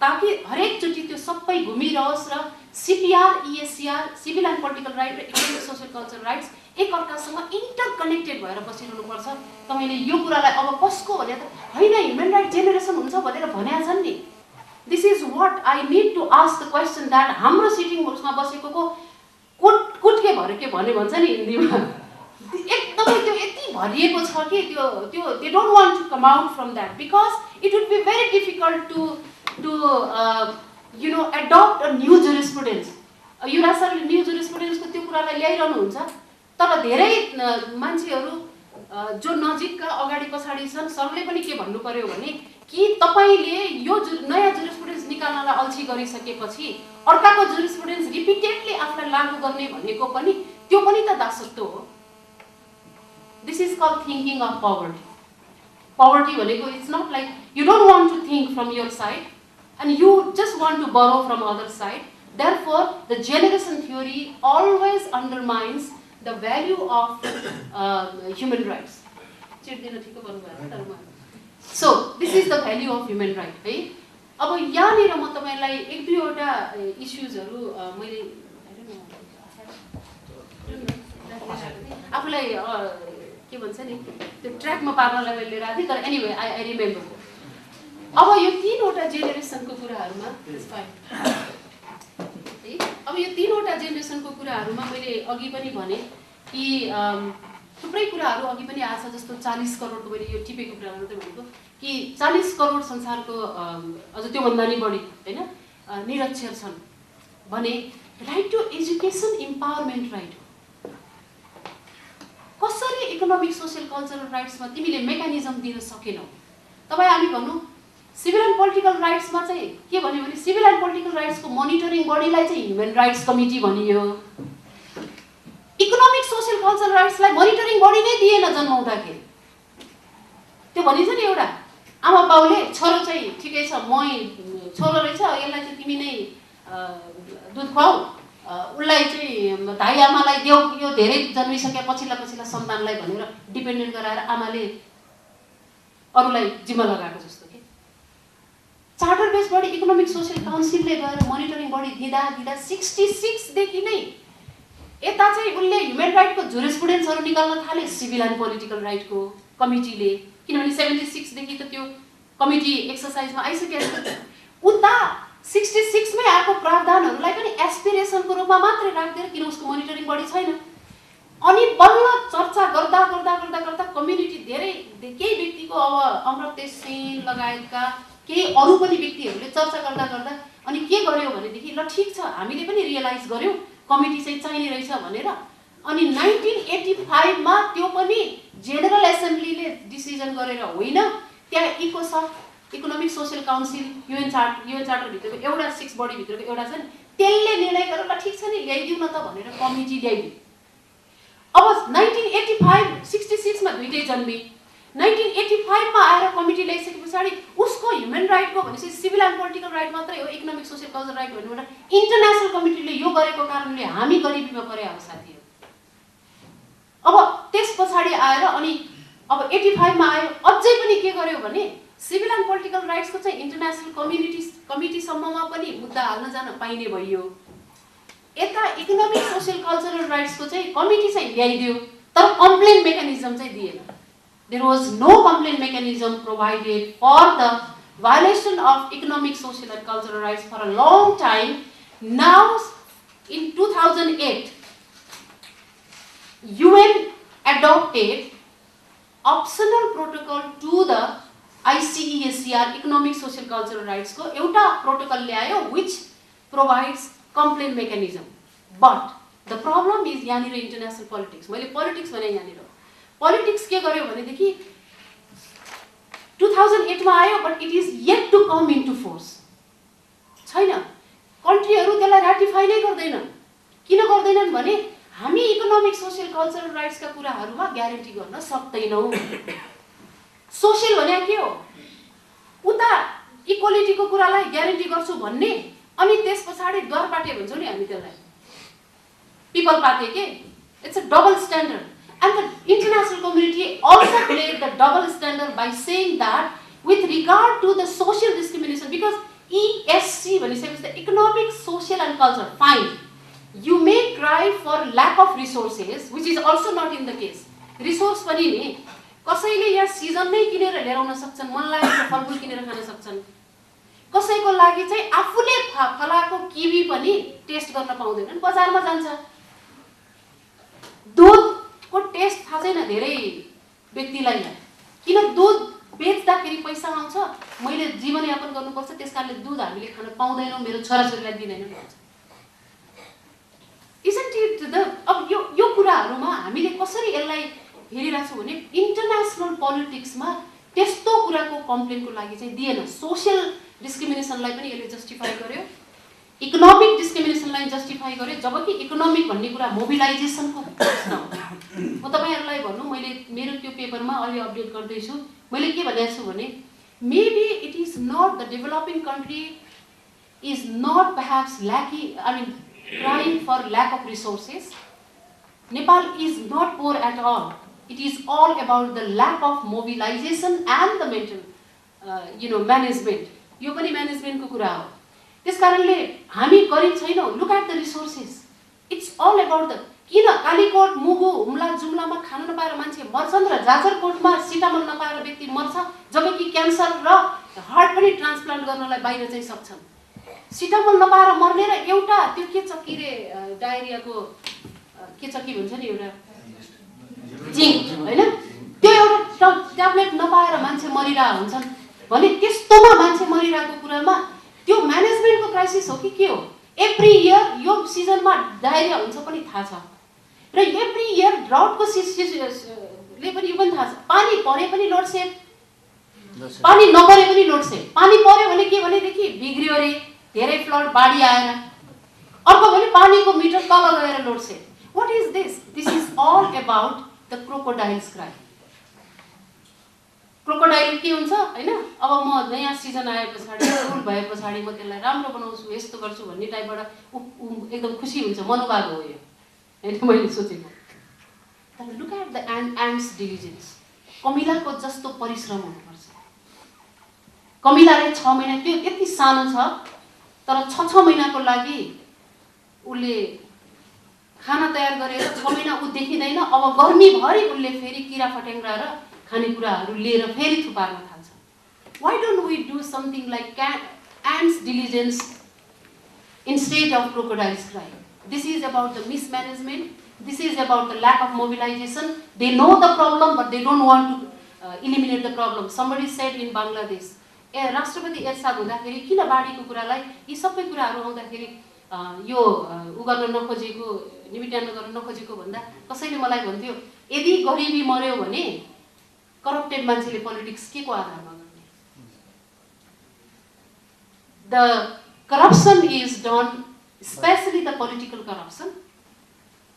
B: ताकि हरेकचोटि त्यो सबै घुमिरहोस् र CPR, ESCR, civil and political right र इकोनोमिक सोसियल कल्चरल राइट्स एकअर्कासँग इन्टरकनेक्टेड भएर बसिरहनुपर्छ। तपाईँले यो कुरालाई अब कसको भने त होइन ह्युमन राइट जेनेरेसन हुन्छ भनेर भनेका छन् नि। This is what I need to ask the question that हाम्रो सिटिङ बुक्समा बसेको कुटके भएर के भने भन्छ नि हिन्दीमा, एकदमै त्यो यति भरिएको छ कि त्यो they don't want to come out from that because it would be very difficult to adopt a new jurisprudence. Yuvraj सरले न्यू जुरिस्प्रुडेन्सको त्यो कुरालाई ल्याइरहनुहुन्छ, तर धेरै मान्छेहरू जो नजिकका अगाडि पछाडि छन् सरले पनि के भन्नु पर्यो भने कि तपाईँले यो नयाँ जुरिस्प्रुडेन्स निकाल्नलाई अल्छी गरिसकेपछि अर्काको जुरिस्प्रुडेन्स रिपिटेडली आफूलाई लागू गर्ने भनेको पनि त्यो पनि त दासत्व हो। This is called thinking of poverty. Poverty भनेको it's not like you don't want to think from your side and you just want to borrow from other side. Therefore, the generation theory always undermines the value of human rights. So, this is the value of human right. है अब यहाँनिर म तपाईलाई एक दुईवटा इश्युजहरु मैले आफूलाई के भन्छ नि त्यो ट्र्याकमा पार्नलाई मैले लिएर आथे, तर एनीवे आई रिमेम्बर। अब यो तीनवटा जेनेरेसनको कुराहरुमा अब यो तीनवटा जेनेरेसनको कुराहरुमा मैले अघि पनि भने कि थुप्रै कुराहरु अघि पनि आछ, जस्तो 40 करोडको मैले यो टिपेको कुरा मात्रै भनेको कि 40 करोड संसारको अझ त्यो भन्दा नि बढी हैन निरक्षर छन् भने right to education empowerment right कसरी इकोनोमिक सोशल कल्चरल राइट्समा तिमीले मेकानिजम दिन सकेनौ। तपाई हामी भन्नु सिभिल एन्ड पोलिटिकल राइट्समा चाहिँ के भन्यो भने सिभिल एन्ड पोलिटिकल राइट्सको मोनिटरिङ बडीलाई चाहिँ ह्युमन राइट्स कमिटी भनियो, इकोनोमिक सोशल कल्चरल राइट्सलाई मोनिटरिङ बडी नै दिएन जन्माउँदाखेरि। त्यो भनिन्छ नि एउटा आमा बाउले छोरो चाहिँ ठिकै छ मै छोरो रहेछ यसलाई चाहिँ तिमी नै दुध खुवाऊ, उसलाई चाहिँ धाइ आमालाई देऊ, यो धेरै जन्मिसके पछिल्ला सन्तानलाई भनेर डिपेन्डेन्ट गराएर आमाले अरूलाई जिम्मा लगाएको जस्तो। Charter based body economic social काउन्सिलले गएर मोनिटरिङ बडी दिँदा 66 देखि नै यता चाहिँ उनले ह्युमन राइटको जुरिस्प्रुडेन्सहरु निकाल्न थाले सिभिल एन्ड पोलिटिकल राइटको कमिटीले, किनभने 76 देखि त त्यो कमिटी एक्सरसाइजमा आइसकेको छ। उता 66 मै आएको प्रावधानहरुलाई पनि एस्पिरेसनको रूपमा मात्रै राख्दैन किन उसको मोनिटरिङ बडी छैन। अनि बल्ल चर्चा गर्दा कम्युनिटी धेरै केही व्यक्तिको अब अमृतेश सेन लगायतका केही अरु पनि व्यक्तिहरूले चर्चा गर्दा अनि के गर्यो भनेदेखि ल ठीक छ हामीले पनि रियलाइज गर्यौं कमिटी चाहिँ चाहिने रहेछ भनेर। अनि 1985 मा त्यो पनि जेनरल एसेम्ब्लीले डिसिजन गरेर होइन, त्यहाँ इकोसफ economic social council UN charter भित्रको एउटा 6 बडी भित्रको एउटा छ नि, त्यसले निर्णय गरेर ल ठीक छ नि ल्याइदिउँ न त भनेर कमिटी ल्याइदियो। अब 1985 66 मा दुईटै जन्मे, 1985 मा आएर कमिटी ल्याइसके पछाडी उसको ह्युमन राइटको भनेपछि सिभिल एन्ड पोलिटिकल राइट मात्रै हो, इकोनोमिक सोशल कल्चरल राइट भन्नुबाट इन्टरनेशनल कमिटीले यो गरेको कारणले हामी गरिबीमा परे हो साथीहरु। अब त्यस पछाडी आएर अनि अब 85 मा आयो, अझै पनि के गर्यो भने सिभिल एन्ड पोलिटिकल राइट्सको चाहिँ इन्टरनेशनल कमिटी सम्ममा पनि मुद्दा हाल्न जान पाइने भयो। यता इकोनोमिक सोशल कल्चरल राइट्सको चाहिँ कमिटी चाहिँ ल्याइदियो, तर कम्प्लेन मेकानिजम चाहिँ दिएन। There was no complaint mechanism provided for the violation of economic, social and cultural rights for a long time. Now, in 2008, UN adopted optional protocol to the ICESCR, Economic, Social, Cultural Rights को एउटा protocol ल्यायो which provides complaint mechanism. But the problem is यहाँनिर international politics. मैले politics भने यहाँनिर Politics के गर्यो भनेदेखि 2008 मा आयो, but it is yet to come into force. छैन, कन्ट्रीहरु त्यसलाई राटिफाई नै गर्दैनन्। किन गर्दैनन् भने हामी इकोनोमिक सोशल कल्चरल राइट्स का कुराहरुमा ग्यारेन्टी गर्न सक्दैनौ। सोशल भने के हो? उता इक्वालिटीको कुरालाई ग्यारेन्टी गर्छु भन्ने अनि त्यसपछि द्वारपाटे भन्छौ नि हामी त्यसलाई। पिपल पाटे के? It's a double standard. And the international community also played the double standard by saying that with regard to the social discrimination, because ESC भनिसकेपछि त economic social and culture fine you may cry for lack of resources which is also not in the case resource पनि नि कसैले यहाँ season नै किनेर लिएर आउन सक्छन् मन लागेको फलफुल किनेर खान सक्छन् कसैको लागि चाहिँ आफूले फलाएको किवी पनि टेस्ट गर्न पाउँदैनन् बजारमा जान्छ दुधको टेस्ट थाहा छैन धेरै व्यक्तिलाई किन दुध बेच्दाखेरि पैसा आउँछ मैले जीवनयापन गर्नुपर्छ त्यसकारणले दुध हामीले खान पाउँदैनौँ मेरो छोराछोरीलाई दिँदैनौँ भन्छ इजन्ट इट द अब यो कुराहरूमा हामीले कसरी यसलाई हेरिरहेको छौँ भने इन्टरनेसनल पोलिटिक्समा त्यस्तो कुराको कम्प्लेनको लागि चाहिँ दिएन सोसियल डिस्क्रिमिनेसनलाई पनि यसले जस्टिफाई गर्यो इकोनोमिक डिस्क्रिमिनेसनलाई जस्टिफाई गर्यो जबकि इकोनोमिक भन्ने कुरा मोबिलाइजेसनको प्रश्न हो म तपाईँहरूलाई भन्नु मैले मेरो त्यो पेपरमा अहिले अपडेट गर्दैछु मैले के भनेको छु भने maybe it is not the developing country is not perhaps lacking crying for lack of resources. Nepal is not poor at all. It is all about the lack of mobilization and the mental management. यो पनि म्यानेजमेन्टको कुरा हो त्यसकारणले हामी गरिब छैनौँ look at the resources it's all about the किन कालीकोट मुगु हुम्ला जुम्लामा खान नपाएर मान्छे मर्छन् र जाजरकोटमा सिटामल नपाएर व्यक्ति मर्छ जबकि क्यान्सर र हार्ट पनि ट्रान्सप्लान्ट गर्नलाई बाहिर चाहिँ सक्छन् सिटामल नपाएर मर्ने र एउटा त्यो के चक्की रे डायरियाको के चक्की भन्छ नि एउटा जिङ्क हैन त्यो एउटा ट्याब्लेट नपाएर मान्छे मरिरहेका हुन्छन् भने त्यस्तोमा मान्छे मरिरहेको कुरामा त्यो म्यानेजमेन्टको क्राइसिस हो कि के हो एभ्री इयर यो सिजनमा डायरिया हुन्छ पनि थाहा छ र एभ्री इयर ड्राउटको ले पनि यो पनि थाहा छ पानी परे पनि लोड सेड पानी नपरे पनि लोड सेड पानी पर्यो भने के भनेदेखि बिग्रियो रे धेरै फ्लड बाढी आएर अर्को भने पानीको मिटर तल गएर lord said what is this is all about the crocodiles cry crocodile के हुन्छ हैन अब म नयाँ सिजन आए पछाडी फुल भए पछाडी म त्यसलाई राम्रो बनाउँछु यस्तो गर्छु भन्ने टाइपबाट एकदम खुसी हुन्छ मनोभाव हो यो हैन मैले सोचेको तर look at the ants diligence कमिलाको जस्तो परिश्रम हुनुपर्छ कमिलाले 6 महिना त्यो यति सानो छ तर 6 महिनाको लागि उले खाना तयार गरेर 6 महिना उ देखिदैन अब गर्मी भरि उले फेरि किरा फट्याङ्ग्रा र खानेकुराहरू लिएर फेरि थुपार्न थाल्छ why don't we do something like ants diligence instead of crocodiles cry this is about the mismanagement this is about the lack of mobilization they know the problem but they don't want to eliminate the problem somebody said in Bangladesh राष्ट्रपति एरसाद हुँदाखेरि किन बाढीको कुरालाई यी सबै कुराहरू आउँदाखेरि यो गर्न नखोजेको निमिट्याउन गर्न नखोजेको भन्दा कसैले मलाई भन्थ्यो यदि गरिबी मर्यो भने करप्टेड मान्छेले पोलिटिक्स के को आधारमा गर्ने the corruption is done especially the political corruption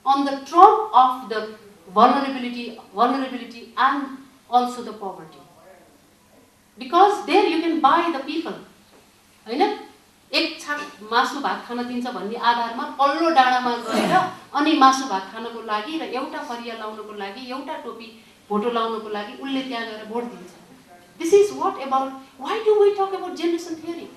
B: on the trump of the vulnerability and also the poverty because there you can buy the people हैन एक छाक मासु भात खान दिन्छ भन्ने आधारमा पल्लो डाँडामा गएर अनि मासु भात खानको लागि र एउटा फरिया लाउनको लागि एउटा टोपी भोटो लाउनको लागि उले त्यहाँ गएर भोट दिन्छ this is what about why do we talk about generation theory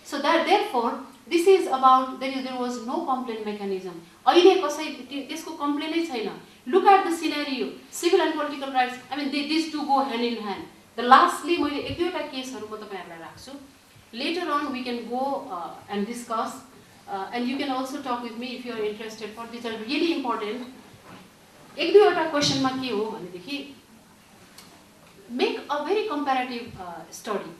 B: so that therefore this is about there was no complaint mechanism अहिले कसै त्यसको कम्प्लेन नै छैन look at the scenario civil and political rights I mean these two go hand in hand the lastly मैले एक दुईवटा केसहरु म तपाईहरुलाई राख्छु later on we can go and discuss and you can also talk with me if you are interested for these are really important एक दुईवटा क्वेशनमा के हो भनेदेखि make a very comparative study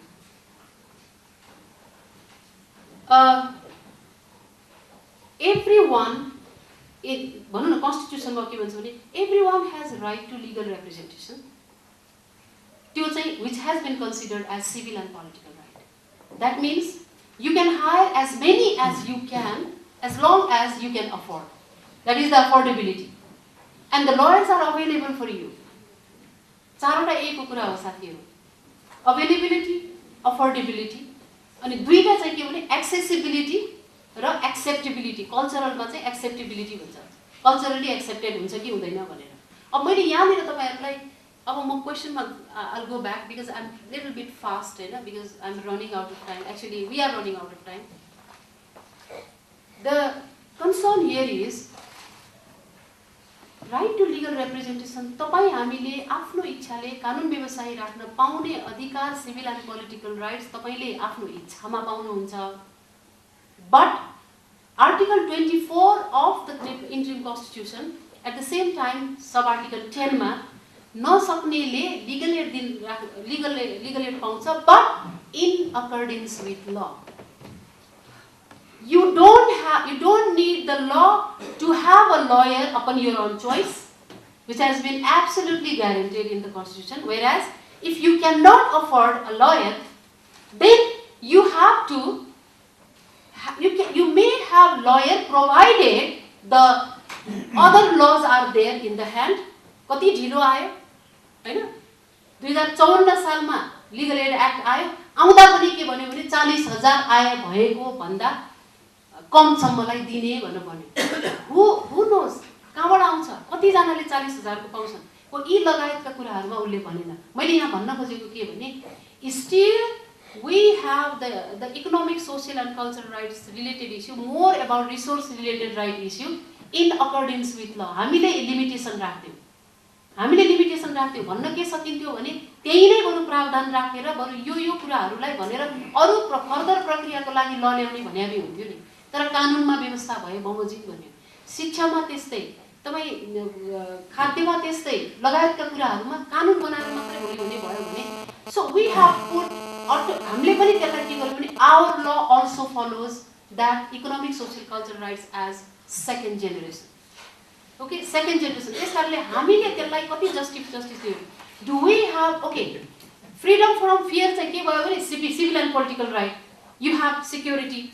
B: everyone भनौं न कन्स्टिट्युसनमा के भन्छ भने everyone has right to legal representation त्यो चाहिँ which has been considered as civil and political right that means you can hire as many as you can as long as you can afford that is the affordability and the lawyers are available for you चारवटा एक कुरा हो साथीहरु availability affordability अनि दुईटा चाहिँ के भने accessibility र acceptability कल्चरलमा चाहिँ acceptability भन्छ कल्चरली एक्सेप्टेड हुन्छ कि हुँदैन भनेर अब मैले यहाँनिर तपाईहरुलाई अब म क्वेसनमा I'll go back because I'm little bit fast हैन because I'm running out of time. Actually we are running out of time. The concern here is right to legal representation. तपाई हामीले आफ्नो इच्छाले कानुन व्यवसायी राख्न पाउने अधिकार सिभिल एन्ड पोलिटिकल राइट्स तपाईले आफ्नो इच्छामा पाउनुहुन्छ. But Article 24 of the interim constitution at the same time sub article 10 मा नसक्नेले legal aid पाउँछ but in accordance with law. You don't need the law to have a lawyer upon your own choice, which has been absolutely guaranteed in the constitution. Whereas if you cannot afford a lawyer, then you have to you may have lawyer provided the other laws are there in the hand. कति ढिलो आयो हैन 2054 सालमा legal aid act आयो आउँदा पनि के भन्यो भने 40,000 आए भएको भन्दा कम सम्मलाई दिने भनेर भन्यो. who knows कहाँबाट आउँछ कति जनाले 40,000 को पाउँछन् को यी लगायतका कुराहरुमा उल्लेख भनेन. मैले यहाँ भन्न खोजेको के भने still we have the economic, social and cultural rights related issue more about resource related right issue in accordance with law. हामीले लिमिटेसन राख्थ्यौ भन्न के सकिन्थ्यो भने त्यही नै बरु प्रावधान राखेर बरु यो कुराहरुलाई भनेर अरु फर्दर प्रक्रियाको लागि ल ल्याउने भन्याबे हुन्थ्यो नि. तर कानुनमा व्यवस्था भए बमोजिम भन्यो. शिक्षामा त्यस्तै तपाई खाद्यमा त्यस्तै लगायतका कुराहरुमा कानुन बनाएर मात्रै हुने भयो भने so we have put हामीले पनि त्यसलाई के गर्नु भने our law also follows that economic, social, cultural rights as second generation. Okay, second generation. यसकारणले हामीले त्यसलाई कति जस्टिस दियो. Do we have freedom from fear चाहिँ के भयो भने civil and political right. You have security.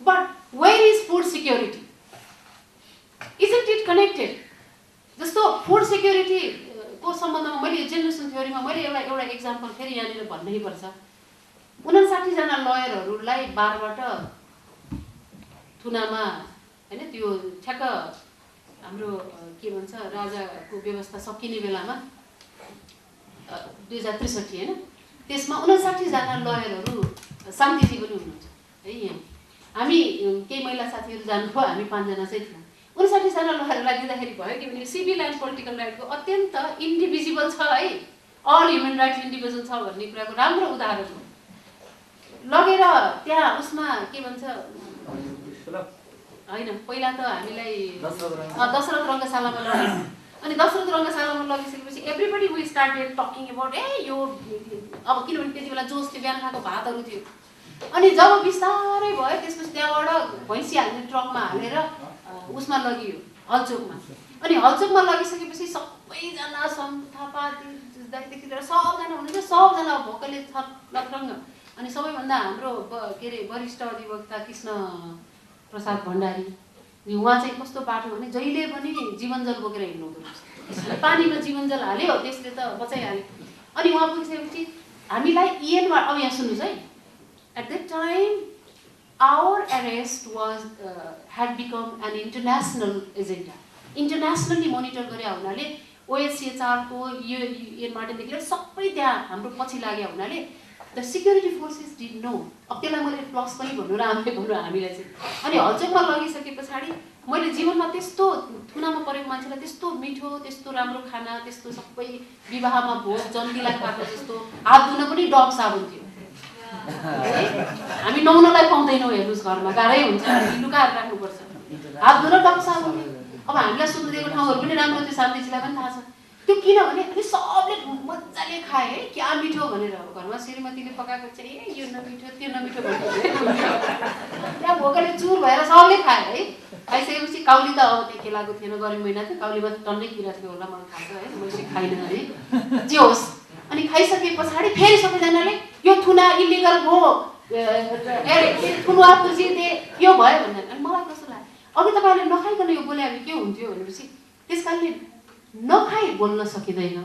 B: But where is food security? Isn't it connected? जस्तो food security को सम्बन्धमा मैले जेनरेसन थ्योरीमा मैले एउटा एक्जाम्पल फेरि यहाँनिर भन्नै पर्छ. 59 जना लयरहरुलाई बारबाट थुनामा हैन त्यो ठ्याक्क हाम्रो के भन्छ राजाको व्यवस्था सकिने बेलामा 2063 हैन त्यसमा 59 जना लयरहरु शान्तिजी पनि हुनुहुन्छ है. यहाँ हामी केही महिला साथीहरु जानुभयो हामी 5 जना चाहिँ थियौं. 59 जना लयरहरुलाई दिँदाखेरि भयो कि भने सिभिल एन्ड पोलिटिकल राइटको अत्यन्त इन्डिभिजिबल छ है. अल ह्युमन राइट्स इन्डिभिजुअल छ भन्ने कुराको राम्रो उदाहरण हो. लगेर त्यहाँ उसमा के भन्छ हैन पहिला त हामीलाई दशरथ रंगशालामा लग्यो. अनि दशरथ रंगशालामा लगिसकेपछि everybody we started talking about यो अब किनभने त्यतिबेला जोस थियो बिहान खाएको भातहरु थियो. अनि जब बिस्तारै भयो त्यसपछि त्यहाँबाट भैँसी हाल्ने ट्रकमा हालेर उसमा लगियो हलचोकमा. अनि हलचोकमा लगिसकेपछि सबैजना थापादेखि लिएर सबजना हुनुहुन्छ सबजना भोकले लत्रङ्ग. अनि सबैभन्दा हाम्रो के रे वरिष्ठ अधिवक्ता कृष्ण प्रसाद भण्डारी उहाँ चाहिँ कस्तो बाटो भने जहिले पनि जीवनजल बोकेर हिँड्नुहुँदो रहेछ. पानीमा जीवनजल हाल्यो त्यसले त बचाइहाल्यो. अनि उहाँ पुगिसकेपछि हामीलाई इएनमा अब यहाँ सुन्नुस् है. At that time our arrest was had become an international agenda. Internationally monitor गरे हुनाले OSCHR को UN मार्टिनदेखि लिएर सबै त्यहाँ हाम्रो पछि लाग्यो हुनाले the security forces did know. अब त्यसलाई मैले प्लस पनि भन्नु हामीलाई चाहिँ. अनि हलचोकमा लगिसकेपछि मैले जीवनमा त्यस्तो थुनामा परेको मान्छेलाई त्यस्तो मिठो त्यस्तो राम्रो खाना त्यस्तो सबै विवाहमा भोज जन्तीलाई खाएको जस्तो हात धुन पनि डब साबुन थियो. हामी नुहाउनलाई पाउँदैनौँ हेर्नुस् घरमा गाह्रै हुन्छ लुकाएर राख्नुपर्छ. हात धुन डब साबुन थियो. अब हामीलाई सुत्नु दिएको ठाउँहरु पनि राम्रो थियो शान्तिजीलाई पनि थाहा छ. त्यो किनभने अनि सबले मज्जाले खाए है क्या मिठो भनेर घरमा श्रीमतीले पकाएको चाहिँ यो नमिठो त्यो नमिठो भन्नु त्यहाँ भोकले चुर भएर सबले खाए है. खाइसकेपछि काउली त अब त्यो केलाको थिएन गर्मी महिना थियो काउलीमा टन्नै किरा थियो होला मलाई थाहा छ है मैले खाइन है जे होस्. अनि खाइसके पछाडी फेरि सबैजनाले यो थुना इलिगल हो थुनुवा पुर्जी दे यो भयो भन्दा अनि मलाई कस्तो लाग्यो अघि तपाईहरुले नखाइकन यो बोले अब के हुन्थ्यो भनेपछि त्यसकारणले नखाइ बोल्न सकिदैन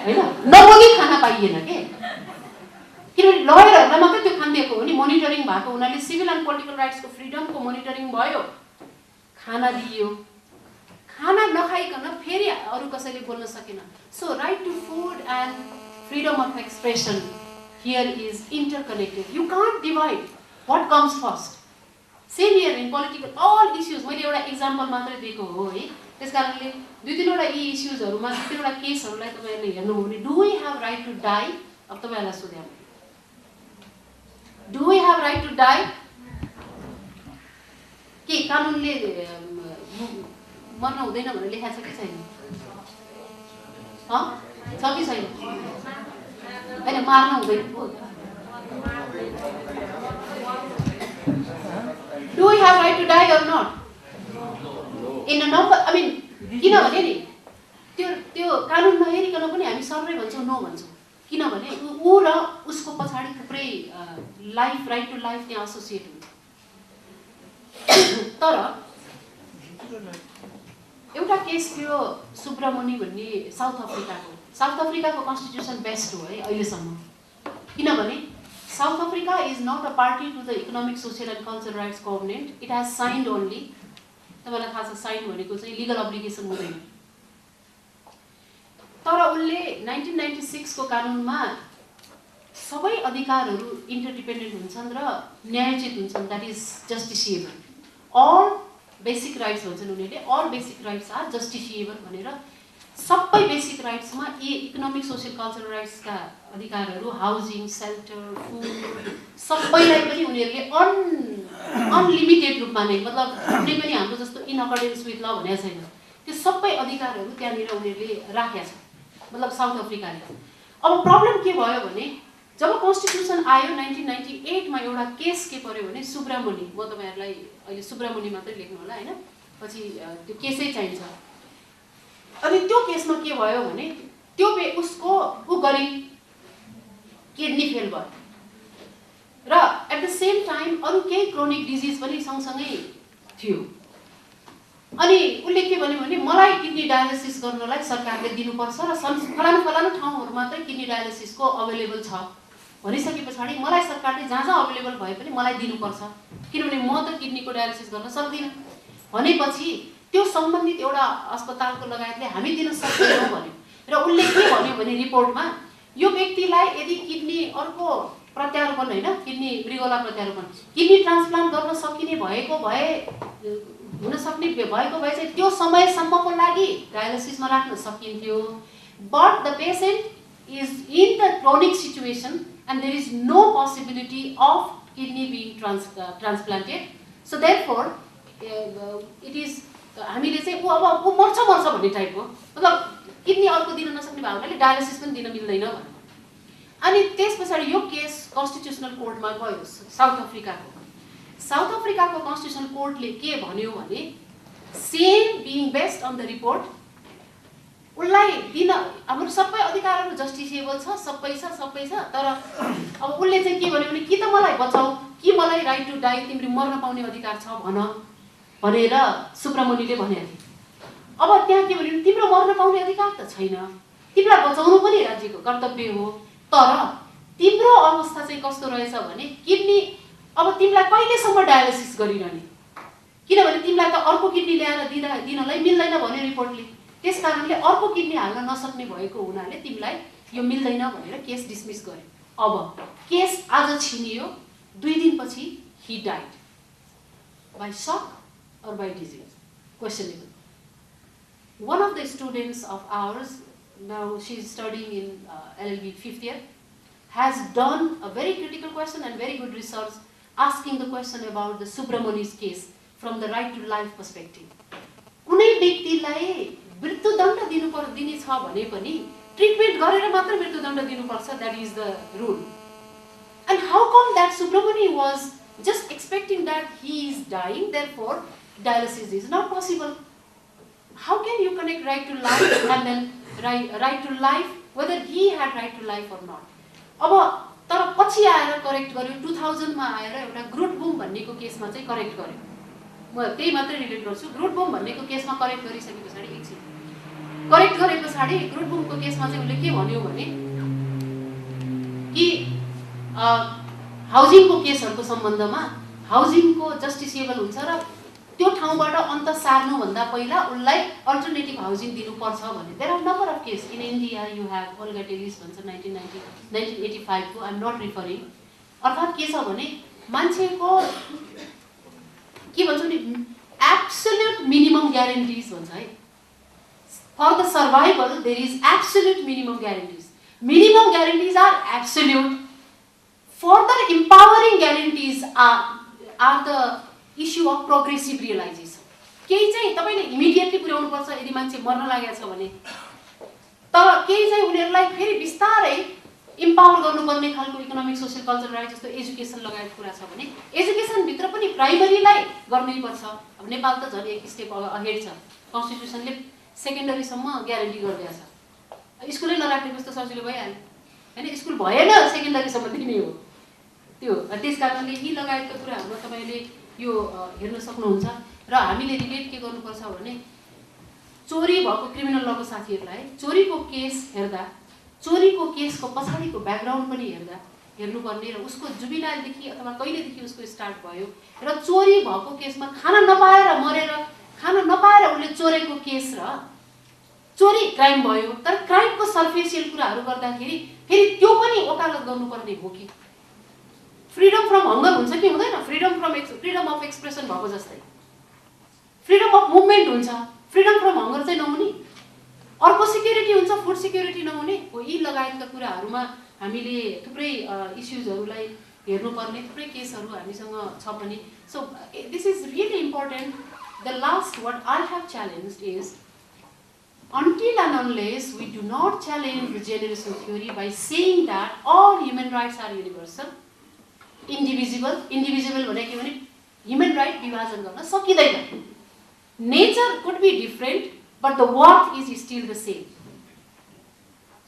B: हैन नबोली खाना पाइएन के. किनभने लयरहरुलाई मात्रै त्यो खान दिएको हो नि मोनिटरिङ भएको हुनाले सिभिल एन्ड पोलिटिकल राइट्सको फ्रिडमको मोनिटरिङ भयो. खाना दिइयो खाना नखाइकन फेरि अरू कसैले बोल्न सकेन. So right to food and freedom of expression here is interconnected. You can't divide what comes first. Same here in political all issues. मैले एउटा इक्जाम्पल मात्रै दिएको हो है. त्यस कारणले 2-3 वटा यी इस्युजहरूमा 2-3 वटा केसहरूलाई तपाईँहरूले हेर्नुभयो भने do we have right to die? अब तपाईँहरूलाई सोध्या do we have right to die? के कानुनले मर्न हुँदैन भनेर लेखाएको छ कि छैन? छ कि छैन? होइन, मार्न हुँदैन पो. Do we have right to die or not? In a number, I mean, किनभने नि त्यो कानुन नहेरिकन पनि हामी सर्वै भन्छौँ, नो भन्छौँ. किनभने ऊ र उसको पछाडि थुप्रै लाइफ, राइट टु लाइफ त्यहाँ एसोसिएट हुन्छ. तर एउटा केस थियो सुब्रमण्य भन्ने साउथ अफ्रिकाको. साउथ अफ्रिकाको कन्स्टिट्युसन बेस्ट हो है अहिलेसम्म. किनभने South Africa is not a party to the economic, social and cultural rights covenant. It has signed only. तपाईँलाई थाहा छ साइन भनेको चाहिँ लिगल अब्लिगेसन हुँदैन. तर उनले 1996 को कानुनमा सबै अधिकारहरू इन्टरडिपेन्डेन्ट हुन्छन् र न्यायोचित हुन्छन्. That is justiciable. All basic rights भन्छन् उनीहरूले. All basic rights are justiciable भनेर सबै बेसिक राइट्समा यी इकोनोमिक, सोसियल, कल्चरल राइट्सका अधिकारहरू, हाउसिङ, सेल्टर, फुड, सबैलाई पनि उनीहरूले अनलिमिटेड रूपमा नै, मतलब कुनै पनि हाम्रो जस्तो इन अकर्डेन्स विथ ल भनेको छैन. त्यो सबै अधिकारहरू त्यहाँनिर उनीहरूले राखेका छन्, मतलब साउथ अफ्रिकाले. अब प्रब्लम के भयो भने जब कन्स्टिट्युसन आयो 1998 मा एउटा केस के पर्यो भने सुब्रमण्य. म तपाईँहरूलाई अहिले सुब्रमण्य मात्रै लेख्नु होला होइन, पछि त्यो केसै चाहिन्छ. अनि त्यो केसमा के भयो भने त्यो उसको गरी किडनी फेल भयो र एट द सेम टाइम अरू केही क्रोनिक डिजिज पनि सँगसँगै थियो. अनि उसले के भन्यो भने मलाई किडनी डायलिसिस गर्नलाई सरकारले दिनुपर्छ र फलानु फलानु ठाउँहरू मात्रै किडनी डायलिसिसको अवेलेबल छ भनिसके पछाडि मलाई सरकारले जहाँ जहाँ अवेलेबल भए पनि मलाई दिनुपर्छ, किनभने म त किडनीको डायलिसिस गर्न सक्दिनँ भनेपछि त्यो सम्बन्धित एउटा अस्पतालको लगायतले हामी दिन सक्दैनौँ भन्यो. र उनले के भन्यो भने रिपोर्टमा यो व्यक्तिलाई यदि किडनी अर्को प्रत्यारोपण, होइन किडनी मृगौला प्रत्यारोपण, किडनी ट्रान्सप्लान्ट गर्न सकिने भएको भए हुन सक्ने भएको भए चाहिँ त्यो समयसम्मको लागि डायलिसिसमा राख्न सकिन्थ्यो. But the patient is in the chronic situation and there is no possibility of kidney being transplanted. So therefore it is हामीले चाहिँ अब मर्छ भन्ने टाइपको, मतलब किडनी अर्को दिन नसक्ने भएको हुनाले डायलिसिस पनि दिन मिल्दैन भन्यो. अनि त्यस पछाडि यो केस कन्स्टिट्युसनल कोर्टमा गयो साउथ अफ्रिकाको. साउथ अफ्रिकाको कन्स्टिट्युसनल कोर्टले के भन्यो भने same being based on the report उसलाई दिन हाम्रो सबै अधिकारहरू जस्टिसिएबल छ, सबै छ. तर अब उसले चाहिँ के भन्यो भने कि त मलाई बचाऊ कि मलाई राइट टु डाई, तिम्रो मर्न पाउने अधिकार छ भनेर सुब्रमण्यले भनेको थियो. अब त्यहाँ के भन्यो, तिम्रो मर्न पाउने अधिकार त छैन, तिमीलाई बचाउनु पनि राज्यको कर्तव्य हो. तर तिम्रो अवस्था चाहिँ कस्तो रहेछ भने किडनी अब तिमीलाई कहिलेसम्म डायलिसिस गरिरहने, किनभने तिमीलाई त अर्को किडनी ल्याएर दिनलाई मिल्दैन भन्यो रिपोर्टले. त्यस कारणले अर्को किडनी हाल्न नसक्ने भएको हुनाले तिमीलाई यो मिल्दैन भनेर केस डिसमिस गर्यो. अब केस आज छिनियो, 2 दिनपछि ही डाइड बाई सक और by disease, questionable. One of the students of ours, now she is studying in LLB 5th year, has done a very critical question and very good research asking the question about the Subramani's case from the right to life perspective. कुनै व्यक्तिलाई मृत्युदण्ड दिने छ भने पनि treatment गरेर मात्र मृत्युदण्ड दिनुपर्छ, that is the rule. And how come that Subramani was just expecting that he is dying, therefore dialysis is not possible? How can you connect right to life and then right to life, whether he had right to life or not? अब तर पछि आएर correct गर्यो, 2000 मा आएर एउटा ग्रुटबुम भन्नेको केसमा चाहिँ करेक्ट गर्यो. म त्यही मात्रै रिलेट गर्छु. ग्रुटबुम भन्नेको केसमा करेक्ट गरिसके पछाडि एकछिन करेक्ट गरे पछाडि ग्रुटबुमको केसमा चाहिँ उसले के भन्यो भने कि हाउसिङको केसहरूको सम्बन्धमा हाउसिङको जस्टिसिएबल हुन्छ र त्यो ठाउँबाट अन्त सार्नुभन्दा पहिला उसलाई अल्टरनेटिभ हाउसिङ दिनुपर्छ भने there are number of case in India you have Olga Tellis भन्छ 1985 को आइएम नट रिफरिङ अर्थात् के छ भने मान्छेको के भन्छ नि एब्सोल्युट मिनिमम ग्यारेन्टिज भन्छ है for the survival there is absolute minimum guarantees are absolute further empowering guarantees are the issue of progressive realization. केही चाहिँ तपाईले इमिडिएटली पुर्याउनु पर्छ यदि मान्छे मर्न लागेको छ भने तर केही चाहिँ उनीहरुलाई फेरि बिस्तारै इम्पावर गर्नुपर्ने खालको इकोनोमिक सोशल कल्चरल राइट जस्तो एजुकेसन लगायत कुरा छ भने एजुकेसन भित्र पनि प्राइमरीलाई गर्नै पर्छ अब नेपाल त झन् एक स्टेप अहेड छ कन्स्टिट्युसनले सेकेन्डरी सम्म ग्यारेन्टी गरिदिएको छ स्कुलै नराख्ने कस्तो सजिलो भइहाल्यो हैन स्कुल भएन सेकेन्डरी सम्म दिने हो त्यो त्यसकारणले यी लगायतका कुराहरुमा तपाईले यो हेर्न सक्नुहुन्छ र हामीले रिलेट के गर्नुपर्छ भने चोरी भएको क्रिमिनल लको साथीहरुलाई चोरीको केस हेर्दा चोरीको केसको पछाडीको ब्याकग्राउन्ड पनि हेर्नुपर्ने र उसको जुबिनाइल देखि अथवा कहिलेदेखि उसको स्टार्ट भयो र चोरी भएको केसमा खाना नपाएर मरेर खाना नपाएर उले चोरेको केस र चोरी क्राइम भयो तर क्राइमको सर्फेसियल कुराहरु गर्दाखेरि फेरि त्यो पनि वकालत गर्नुपर्ने हो कि फ्रीडम फ्रम हंगर हुन्छ कि हुँदैन फ्रीडम अफ एक्सप्रेसन भएको जस्तै फ्रीडम अफ मुभमेन्ट हुन्छ फ्रीडम फ्रम हंगर चाहिँ नहुने अर्को सिक्युरिटी हुन्छ फुड सिक्युरिटी नहुने हो यी लगायतका कुराहरुमा हामीले थुप्रै इश्यूजहरुलाई हेर्नुपर्ने थुप्रै केसहरु हामीसँग छ पनि so this is really important the last what I have challenged is until and unless we do not challenge the generation theory by saying that all human rights are universal indivisible भनेको भने human right विभाजन गर्न सकिदैन nature could be different but the worth is still the same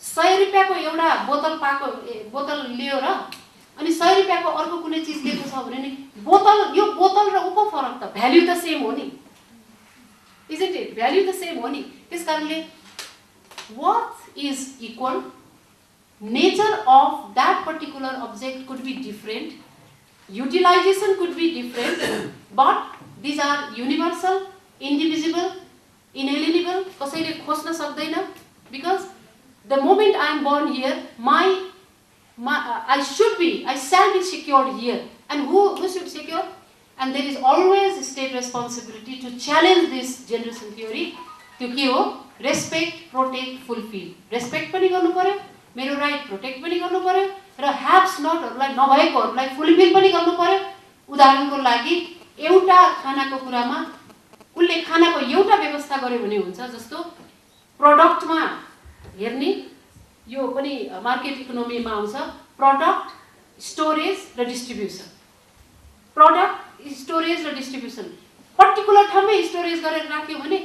B: 100 रुपैयाँको एउटा बोतल लियो र अनि 100 रुपैयाँको अर्को कुनै चीज लिएको छ भने नि यो बोतल र उको फरक त भ्याल्यु त सेम हो नि isn't it value the same हो नि त्यसकारणले worth is equal nature of that particular object could be different utilization could be different but these are universal indivisible inalienable कसैले खोज्न सक्दैन because the moment I am born here I shall be secured here and who should secure and there is always state responsibility to challenge this generation theory त्यो के हो respect protect fulfill respect पनि गर्नु पर्यो मेरो right protect पनि गर्नु पर्यो र haves not हरुलाई नभएकोहरुलाई फुलफिल पनि गर्नु पर्यो उदाहरणको लागि एउटा खानाको कुरामा उले खानाको एउटा व्यवस्था गर्यो भने हुन्छ जस्तो प्रोडक्टमा हेर्ने यो पनि मार्केट इकोनोमीमा आउँछ प्रोडक्ट स्टोरेज र डिस्ट्रिब्युसन प्रोडक्ट स्टोरेज र डिस्ट्रिब्युसन पर्टिकुलर ठाउँमै स्टोरेज गरेर राख्यो भने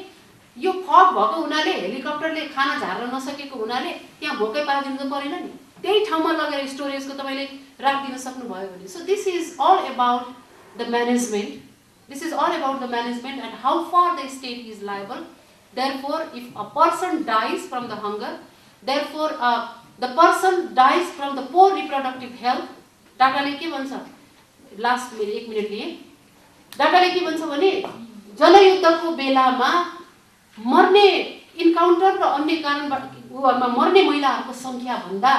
B: यो फग भएको हुनाले हेलिकप्टरले खाना झार्न नसकेको हुनाले त्यहाँ भोकै पारिदिनु त परेन नि त्यही ठाउँमा लगेर स्टोरेजको तपाईले राख्दिन सक्नु भयो भने so this is all about the management and how far the state is liable therefore if a person dies from the hunger therefore the person dies from the poor reproductive health डाटाले के भन्छ last मेरो 1 minute लिए डाटाले के भन्छ भने जनयुद्धको बेलामा मर्ने इन्काउन्टर र अन्य कारणबाट मर्ने महिलाहरूको संख्या भन्दा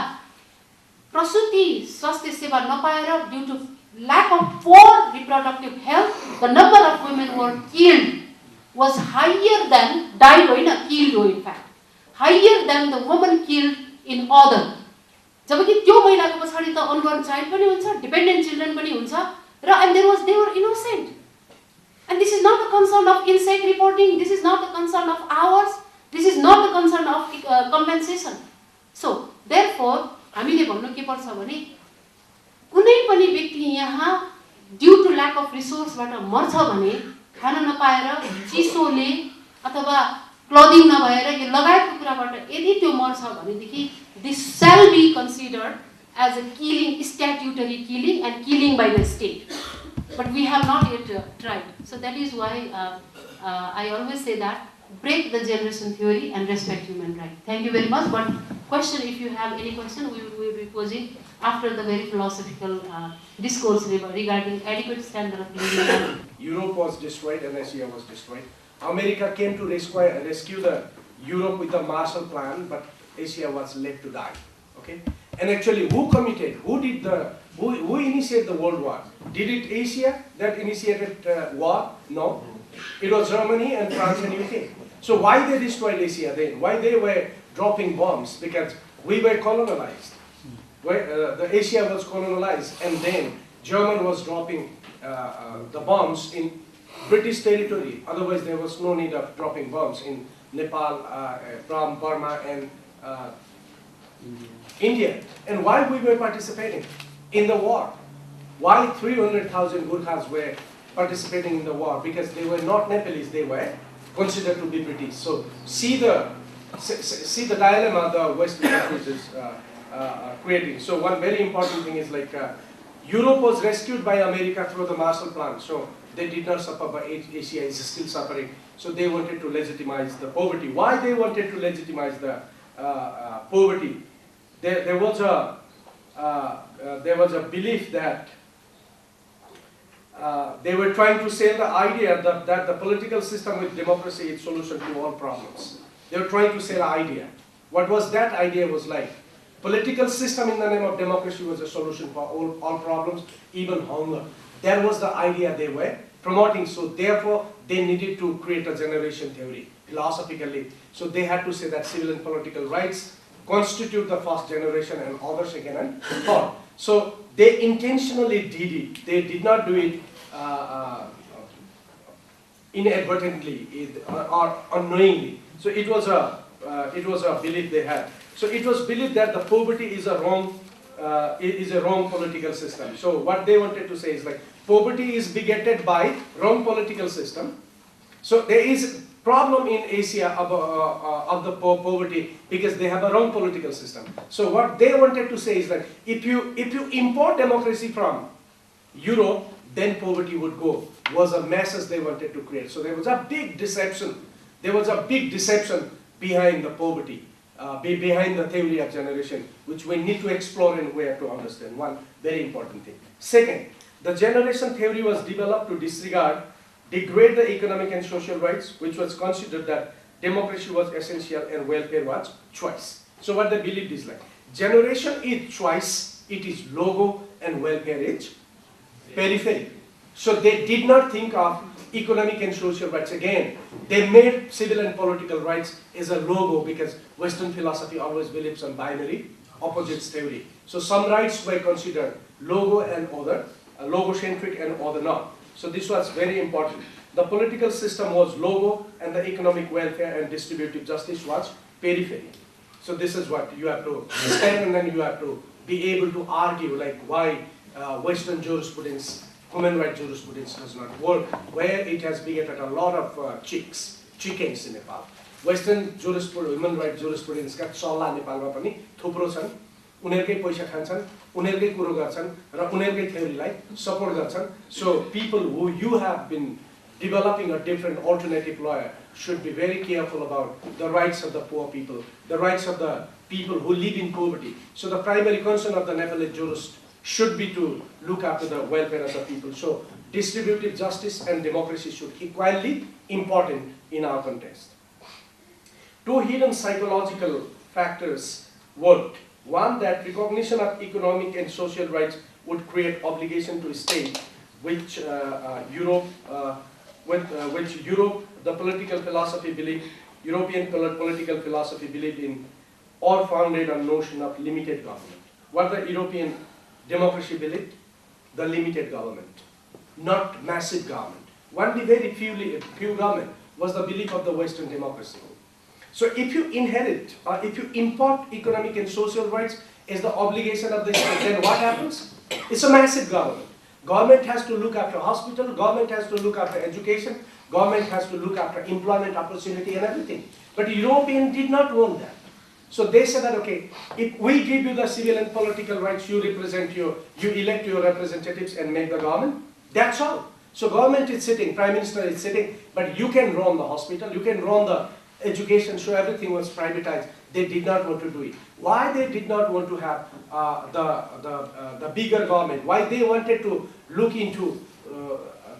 B: प्रसुति स्वास्थ्य सेवा नपाएर due to lack of poor reproductive health the number of women who were killed was higher than died or killed in fact higher than the woman killed in other जबकि त्यो महिलाको पछाडी त अनबोर्न चाइल्ड पनि हुन्छ dependent children पनि हुन्छ र and they were innocent and this is not the concern of insect reporting this is not the concern of ours this is not the concern of compensation so therefore हामीले भन्नु के पर्छ भने कुनै पनि व्यक्ति यहाँ due to lack of resource बाट मर्छ भने खाना नपाएर चिसोले अथवा क्लोथिङ नभएर यो लगायतको कुराबाट यदि त्यो मर्छ भनेदेखि this shall be considered as a killing statutory killing and killing by the state but we have not yet tried so that is why I always say that break the generation theory and respect human rights thank you very much but question, if you have any question, we will be posing after the very philosophical discourse regarding adequate standard of living.
D: Europe was destroyed and Asia was destroyed. America came to rescue the Europe with the Marshall Plan, but Asia was left to die. Okay, and actually, who initiated the World War? Did it Asia that initiated war? No, it was Germany and France and UK. So why they destroyed Asia then? Why they were dropping bombs? Because we were colonized. The Asia was colonized, and then German was dropping the bombs in British territory. Otherwise, there was no need of dropping bombs in Nepal, Burma, and India. And why we were participating in the war? Why 300,000 Gurkhas were participating in the war? Because they were not Nepalese, they were considered to be British. So see the dilemma the Western countries is creating. So one very important thing is like Europe was rescued by America through the Marshall Plan. So they did not suffer, but Asia is still suffering. So they wanted to legitimize the poverty. Why they wanted to legitimize the poverty? There was a belief that they were trying to sell the idea that the political system with democracy is solution to all problems. They were trying to sell an idea. What was that idea was like? Political system in the name of democracy was a solution for all problems, even hunger. That was the idea they were promoting. So therefore, they needed to create a generation theory, philosophically. So they had to say that civil and political rights constitute the first generation and other second and third. So they intentionally did it. They did not do it inadvertently or unknowingly. So it was a belief they had. So it was believed that the poverty is a wrong political system. So what they wanted to say is like poverty is begetted by wrong political system. So there is problem in Asia of the poverty because they have a wrong political system. So what they wanted to say is that if you import democracy from Europe, then poverty would go. Was a message they wanted to create. So there was a big deception. There was a big deception behind the poverty, behind the theory of generation, which we need to explore and we have to understand. One very important thing. Second, the generation theory was developed to degrade the economic and social rights, which was considered that democracy was essential and welfare was choice. So what they believed is like, generation is choice, it is logo, and welfare is periphery. So they did not think of economic and social rights again. They made civil and political rights as a logo because Western philosophy always believes on binary opposites theory. So some rights were considered logo and other, logo-centric and other not. So this was very important. The political system was logo and the economic welfare and distributive justice was periphery. So this is what you have to stand and then you have to be able to argue like why Western jurisprudence, human rights jurisprudence does not work, where it has begetted a lot of chickens in Nepal. Western jurisprudence, human rights jurisprudence का चल्ला नेपालमा पनि थुप्रो छन्, उनीहरुकै पैसा खान्छन्, उनीहरुकै कुरो गर्छन् र उनीहरुकै थ्योरीलाई सपोर्ट गर्छन्. So people who you have been developing a different alternative law should be very careful about the rights of the poor people, the rights of the people who live in poverty. So the primary concern of the Nepalese jurist should be to look after the welfare of the people. So distributive justice and democracy should equally important in our context. Two hidden psychological factors worked. One, that recognition of economic and social rights would create obligation to state, which Europe, the political philosophy believed, European political philosophy believed in, or founded on notion of limited government. What the European democracy believed? The limited government, not massive government. Only very few government was the belief of the Western democracy. So if you inherit or if you import economic and social rights as the obligation of the state, then what happens? It's a massive government. Government has to look after hospital, government has to look after education, government has to look after employment opportunity and everything. But European did not want that. So they said that, okay, if we give you the civil and political rights, you elect your representatives and make the government, that's all. So government is sitting, prime minister is sitting, but you can run the hospital, you can run the education, so everything was privatized. they did not want to do it. Why they did not want to have the bigger government? Why they wanted to look into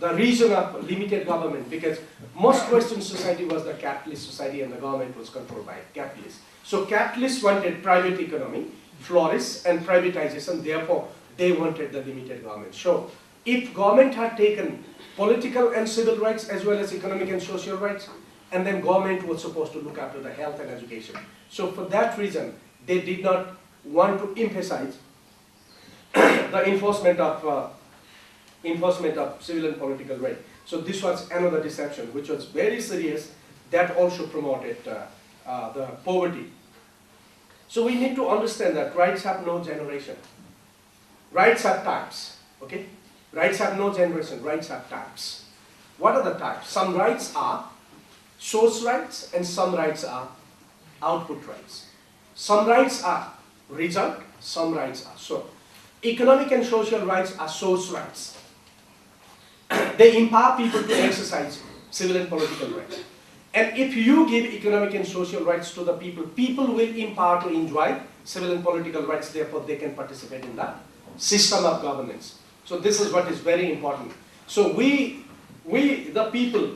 D: the region of limited government? Because most Western society was the capitalist society and the government was controlled by capitalists. So capitalists wanted private economy, flourish and privatization, therefore they wanted the limited government. So if government had taken political and civil rights as well as economic and social rights, and then government was supposed to look after the health and education. So for that reason, they did not want to emphasize the enforcement of civil and political rights. So this was another deception, which was very serious, that also promoted the poverty. So we need to understand that rights have no generation. Rights have types, okay? Rights have no generation, rights have types. What are the types? Some rights are source rights and some rights are output rights. Some rights are result, some rights are source. Economic and social rights are source rights. They empower people to exercise civil and political rights. And if you give economic and social rights to the people, people will empower to enjoy civil and political rights, therefore they can participate in the system of governance. So this is what is very important. So we the people,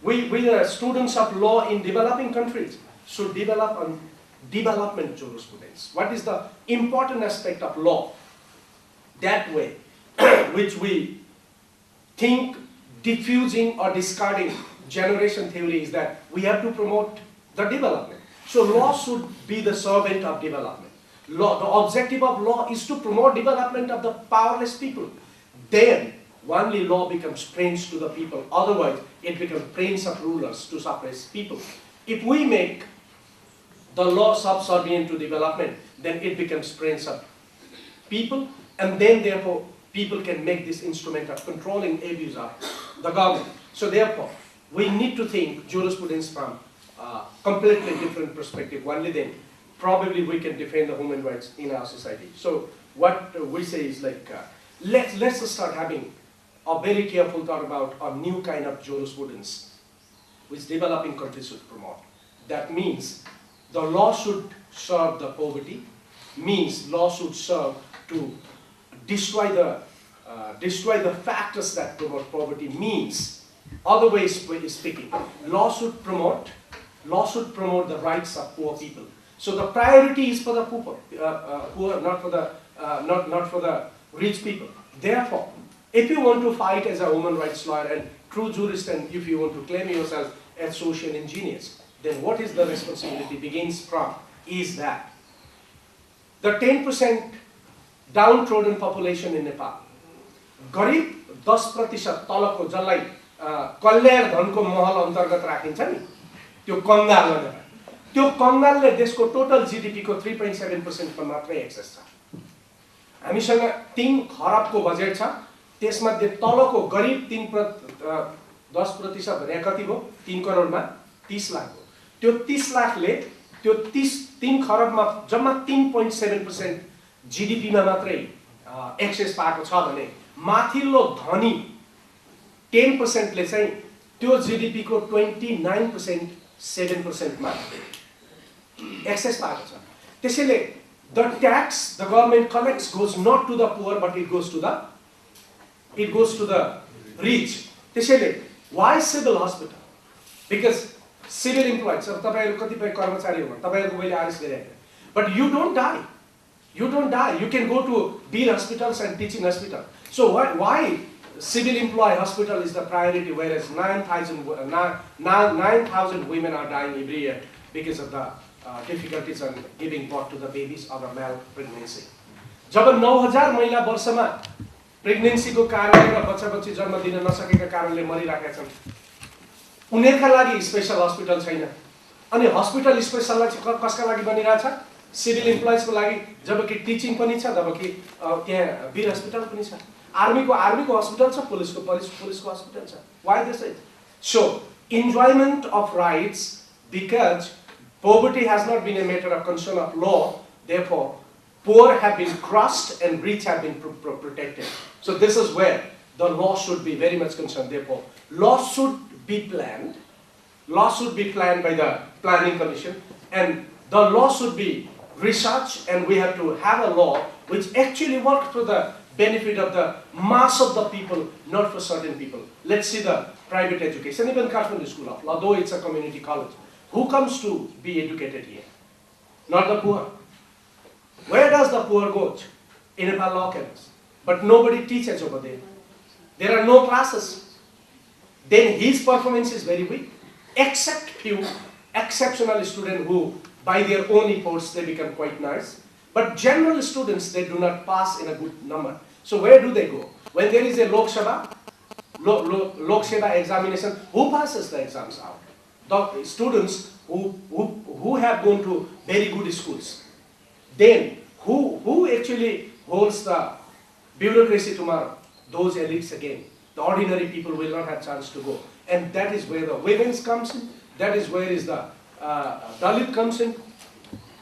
D: we the students of law in developing countries should develop on development jurisprudence. What is the important aspect of law? That way, which we think diffusing or discarding generation theory is that we have to promote the development. So law should be the servant of development. Law, the objective of law is to promote development of the powerless people. Then only law becomes praise to the people. Otherwise, it becomes praise of rulers to suppress people. If we make the law subservient to development, then it becomes praise of people, and then therefore people can make this instrument of controlling abuse of the government. So therefore, we need to think jurisprudence from a completely different perspective. Only then, probably we can defend the human rights in our society. So what we say is like, let's start having a very careful thought about a new kind of jurisprudence which developing countries should promote. That means the law should serve the poverty, means law should serve to destroy the factors that promote poverty, means, other ways speaking, law should promote the rights of poor people. So the priority is for the poor, not for the rich people. Therefore, if you want to fight as a human rights lawyer and true jurist, and if you want to claim yourself as social engineers, then what is the responsibility begins from is that the 10% downtrodden population in Nepal, गरिब 10% तलको जसलाई कल्याण धनको महल अन्तर्गत राखिन्छ नि, त्यो कङ्गाल हो। त्यो कङ्गालले देशको टोटल जीडीपी को 3.7% को मात्रै एक्सेस छ। हामीसँग 3 खरबको बजेट छ, त्यसमध्ये तलको गरिब 10% भने कति भयो? 3 करोडमा 30 लाख हो। त्यो 30 लाखले त्यो 3 खरबमा जम्मा 3.7% जीडीपी मा मात्रै एक्सेस पाएको छ भने माथिल्लो धनी 10% ले चाहिँ त्यो जीडीपी को 29% 7% मा एक्सेस पाएको छ। त्यसैले the tax the government collects goes not to the poor but it goes to the rich. त्यसैले why civil hospital? Because civil employees, अब तपाईहरु कतिपय कर्मचारी हुनुहुन्छ, तपाईहरुको मैले आदेश गरिरहेको, but you don't die. You don't die. You can go to big hospitals and teaching hospital. So why civil employee hospital is the priority, whereas 9,000 women are dying every year because of the difficulties on giving birth to the babies or the male pregnancy. जब 9,000 महिला वर्षमा pregnancy को कारणले र बच्चा-बच्ची जन्म दिन नसकेका कारणले मरिरहेका छन्, उनीहरुका लागि स्पेशल हस्पिटल छैन। अनि हस्पिटल स्पेशल कसका लागि बनिरहेछ? सिभिल एम्प्लोइज को लागि, जबकि टिचिङ पनि छ, जबकि त्यहाँ वीर हस्पिटल पनि छ। आर्मीको हस्पिटल छ, पुलिसको हस्पिटल छ। Why this is? So enjoyment of rights, because poverty has not been a matter of concern of law, therefore poor have been crushed and rich have been protected. So this is where the law should be very much concerned. Therefore, law should be planned. Law should be planned by the planning commission, and The law should be researched, and we have to have a law which actually works for the benefit of the mass of the people, not for certain people. Let's see the private education, even Kathmandu School of Law, though it's a community college. Who comes to be educated here? Not the poor. Where does the poor go? In a law campus. But nobody teaches over there. There are no classes. Then his performance is very weak, except few exceptional students who, by their own efforts, they become quite nice. But general students, they do not pass in a good number. So where do they go? When there is a Lok Sabha examination, who passes the exams out? The students who have gone to very good schools. Then who actually holds the bureaucracy tomorrow? Those elites again. The ordinary people will not have chance to go. And that is where the women's comes in. That is where is the Dalit comes in.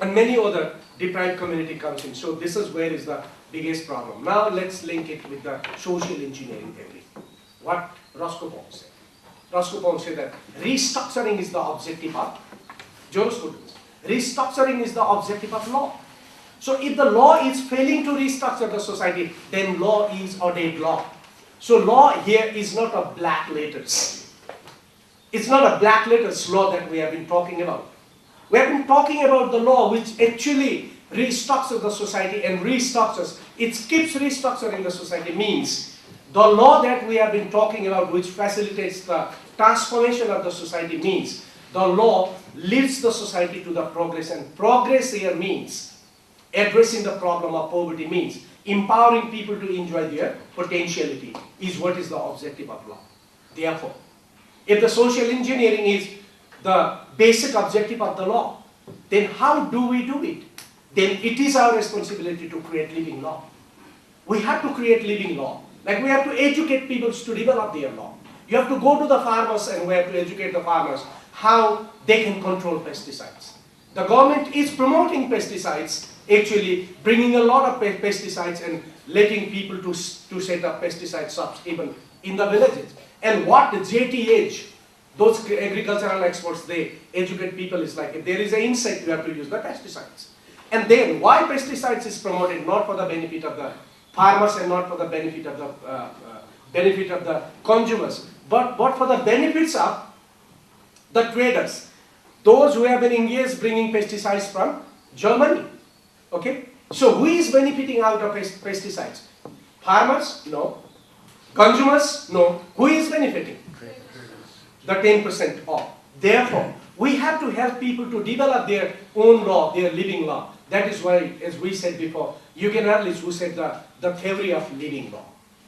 D: And many other deprived community comes in. So this is where is the biggest problem. Now let's link it with the social engineering theory. What Roscoe Pound said. Roscoe Pound said that restructuring is the objective of jurisprudence. Restructuring is the objective of law. So if the law is failing to restructure the society, then law is a dead law. So law here is not a black letters. It's not a black letters law that we have been talking about. We have been talking about the law which actually restructures the society and restructures. It keeps restructuring the society means the law that we have been talking about which facilitates the transformation of the society means the law leads the society to the progress, and progress here means addressing the problem of poverty means empowering people to enjoy their potentiality is what is the objective of law. Therefore, if the social engineering is the basic objective of the law, then how do we do it? Then it is our responsibility to create living law. We have to create living law. Like we have to educate people to develop their law. You have to go to the farmers and we have to educate the farmers how they can control pesticides. The government is promoting pesticides, actually bringing a lot of pesticides and letting people to set up pesticide shops even in the villages. And what the JTH, those agricultural experts, they educate people is like, if there is an insect, you have to use the pesticides. And then why pesticides is promoted not for the benefit of the farmers and not for the benefit of the consumers, but for the benefits of the traders, those who have been engaged bringing pesticides from Germany. Okay, so who is benefiting out of pesticides? Farmers? No. Consumers? No. Who is benefiting? The 10% off. Therefore, we have to help people to develop their own law, their living law. That is why, as we said before, Eugen Arlis, who said the theory of living law.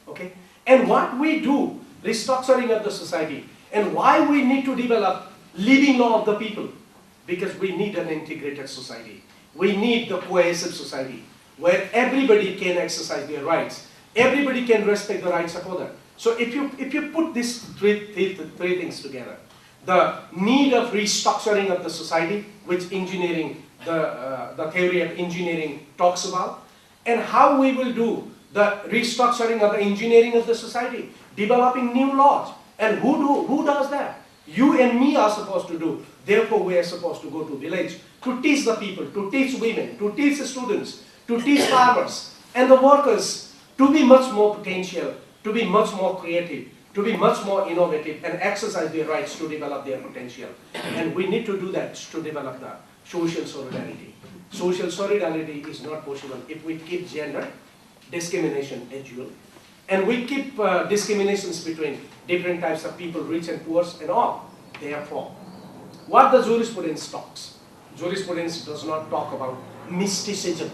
D: Okay, and what we do, restructuring of the society, and why we need to develop living law of the people, because we need an integrated society. We need the cohesive society where everybody can exercise their rights. Everybody can respect the rights of others. So if you put these three things together, the need of restructuring of the society, which engineering, the theory of engineering talks about, and how we will do the restructuring of the engineering of the society, developing new laws. And who does that? You and me are supposed to do. Therefore, we are supposed to go to village to teach the people, to teach women, to teach the students, to teach farmers and the workers to be much more potential, to be much more creative, to be much more innovative and exercise their rights to develop their potential. And we need to do that to develop the social solidarity. Social solidarity is not possible if we keep gender discrimination as usual. And we keep discriminations between different types of people, rich and poor and all. Therefore, what the jurisprudence talks. Jurisprudence does not talk about mysticism.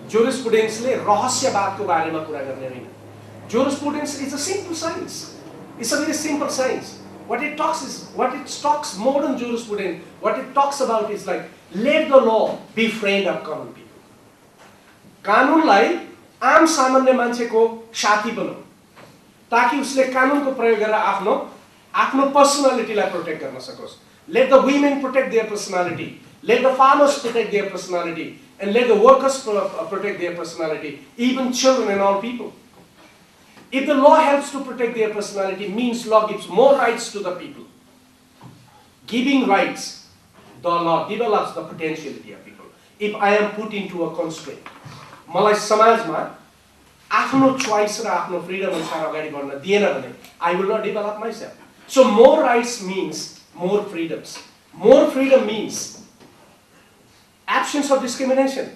D: Jurisprudence le rahasyabadko barema kura गर्ने हैन. Jurisprudence is a simple science. It's a very simple science. What it talks modern jurisprudence, what it talks about is like, let the law be friend of common people. कानुनलाई आम सामान्य मान्छेको साथी बनाऊ ताकि उसले कानुनको प्रयोग गरेर आफ्नो पर्सनालिटीलाई प्रोटेक्ट गर्न सकोस्. Let the women protect their personality. Let the farmers protect their personality. And let the workers protect their personality. Even children and all people. If the law helps to protect their personality, means law gives more rights to the people. Giving rights the law develops the potentiality of people. If I am put into a constraint, मलाई समाजमा आफ्नो choice र आफ्नो freedom अनुसार अगाडि बढ्न दिएन भने I will not develop myself. So more rights means more freedoms. More freedom means absence of discrimination.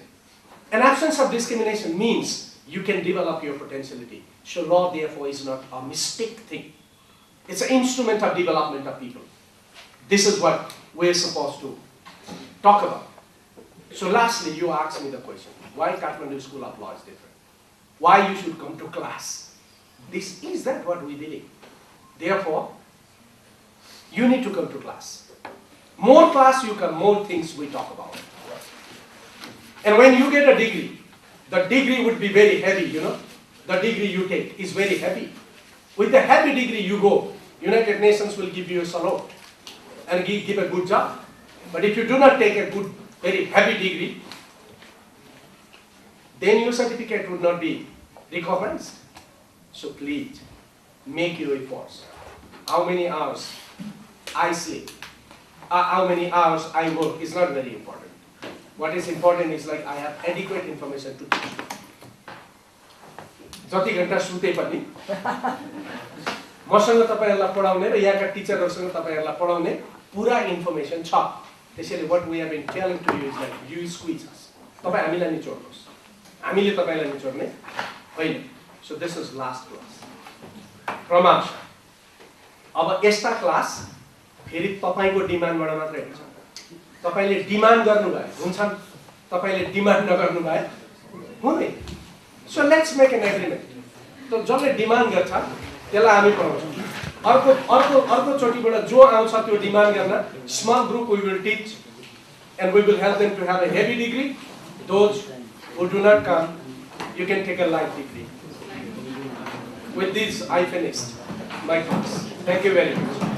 D: And absence of discrimination means you can develop your potentiality. So law therefore is not a mistake thing. It's an instrument of development of people. This is what we're supposed to talk about. So lastly, you asked me the question, why Kathmandu School of Law is different? Why you should come to class? Is that what we believe? Therefore, you need to come to class. More class you come, more things we talk about. And when you get a degree, the degree would be very heavy, you know. The degree you take is very heavy. With the heavy degree you go, United Nations will give you a salute and give a good job. But if you do not take a good, very heavy degree, then your certificate would not be recognized. So please, make your efforts. How many hours I sleep, how many hours I work is not very important. What is important is like I have adequate information to teach. जति घण्टा सुते पनि मसँग तपाईहरुलाई पढाउने र यहाँका टिचरहरुसँग तपाईहरुलाई पढाउने पुरा इन्फर्मेसन छ. त्यसैले what we have been telling to you is like you squeeze us. तपाई हामीलाई निचोड्नुस्. हामीले तपाईलाई निचोड्ने होइन. So this is last class. प्रमाण. अब यस्ता क्लास फेरि तपाईको डिमान्डबाट मात्रै हुन्छ. तपाईले डिमान्ड गर्नु भए हुन्छ, तपाईले डिमान्ड नगर्नु भए हुँदैन. So let's make an agreement. So जसले डिमान्ड गर्छ त्यसलाई हामी पढाउँछौँ. अर्को चोटिबाट जो आउँछ त्यो डिमान्ड गर्न small group we will teach and we will help them to have a heavy degree. Those who do not come, you can take a light degree. With this I finished my class. Thank you very much.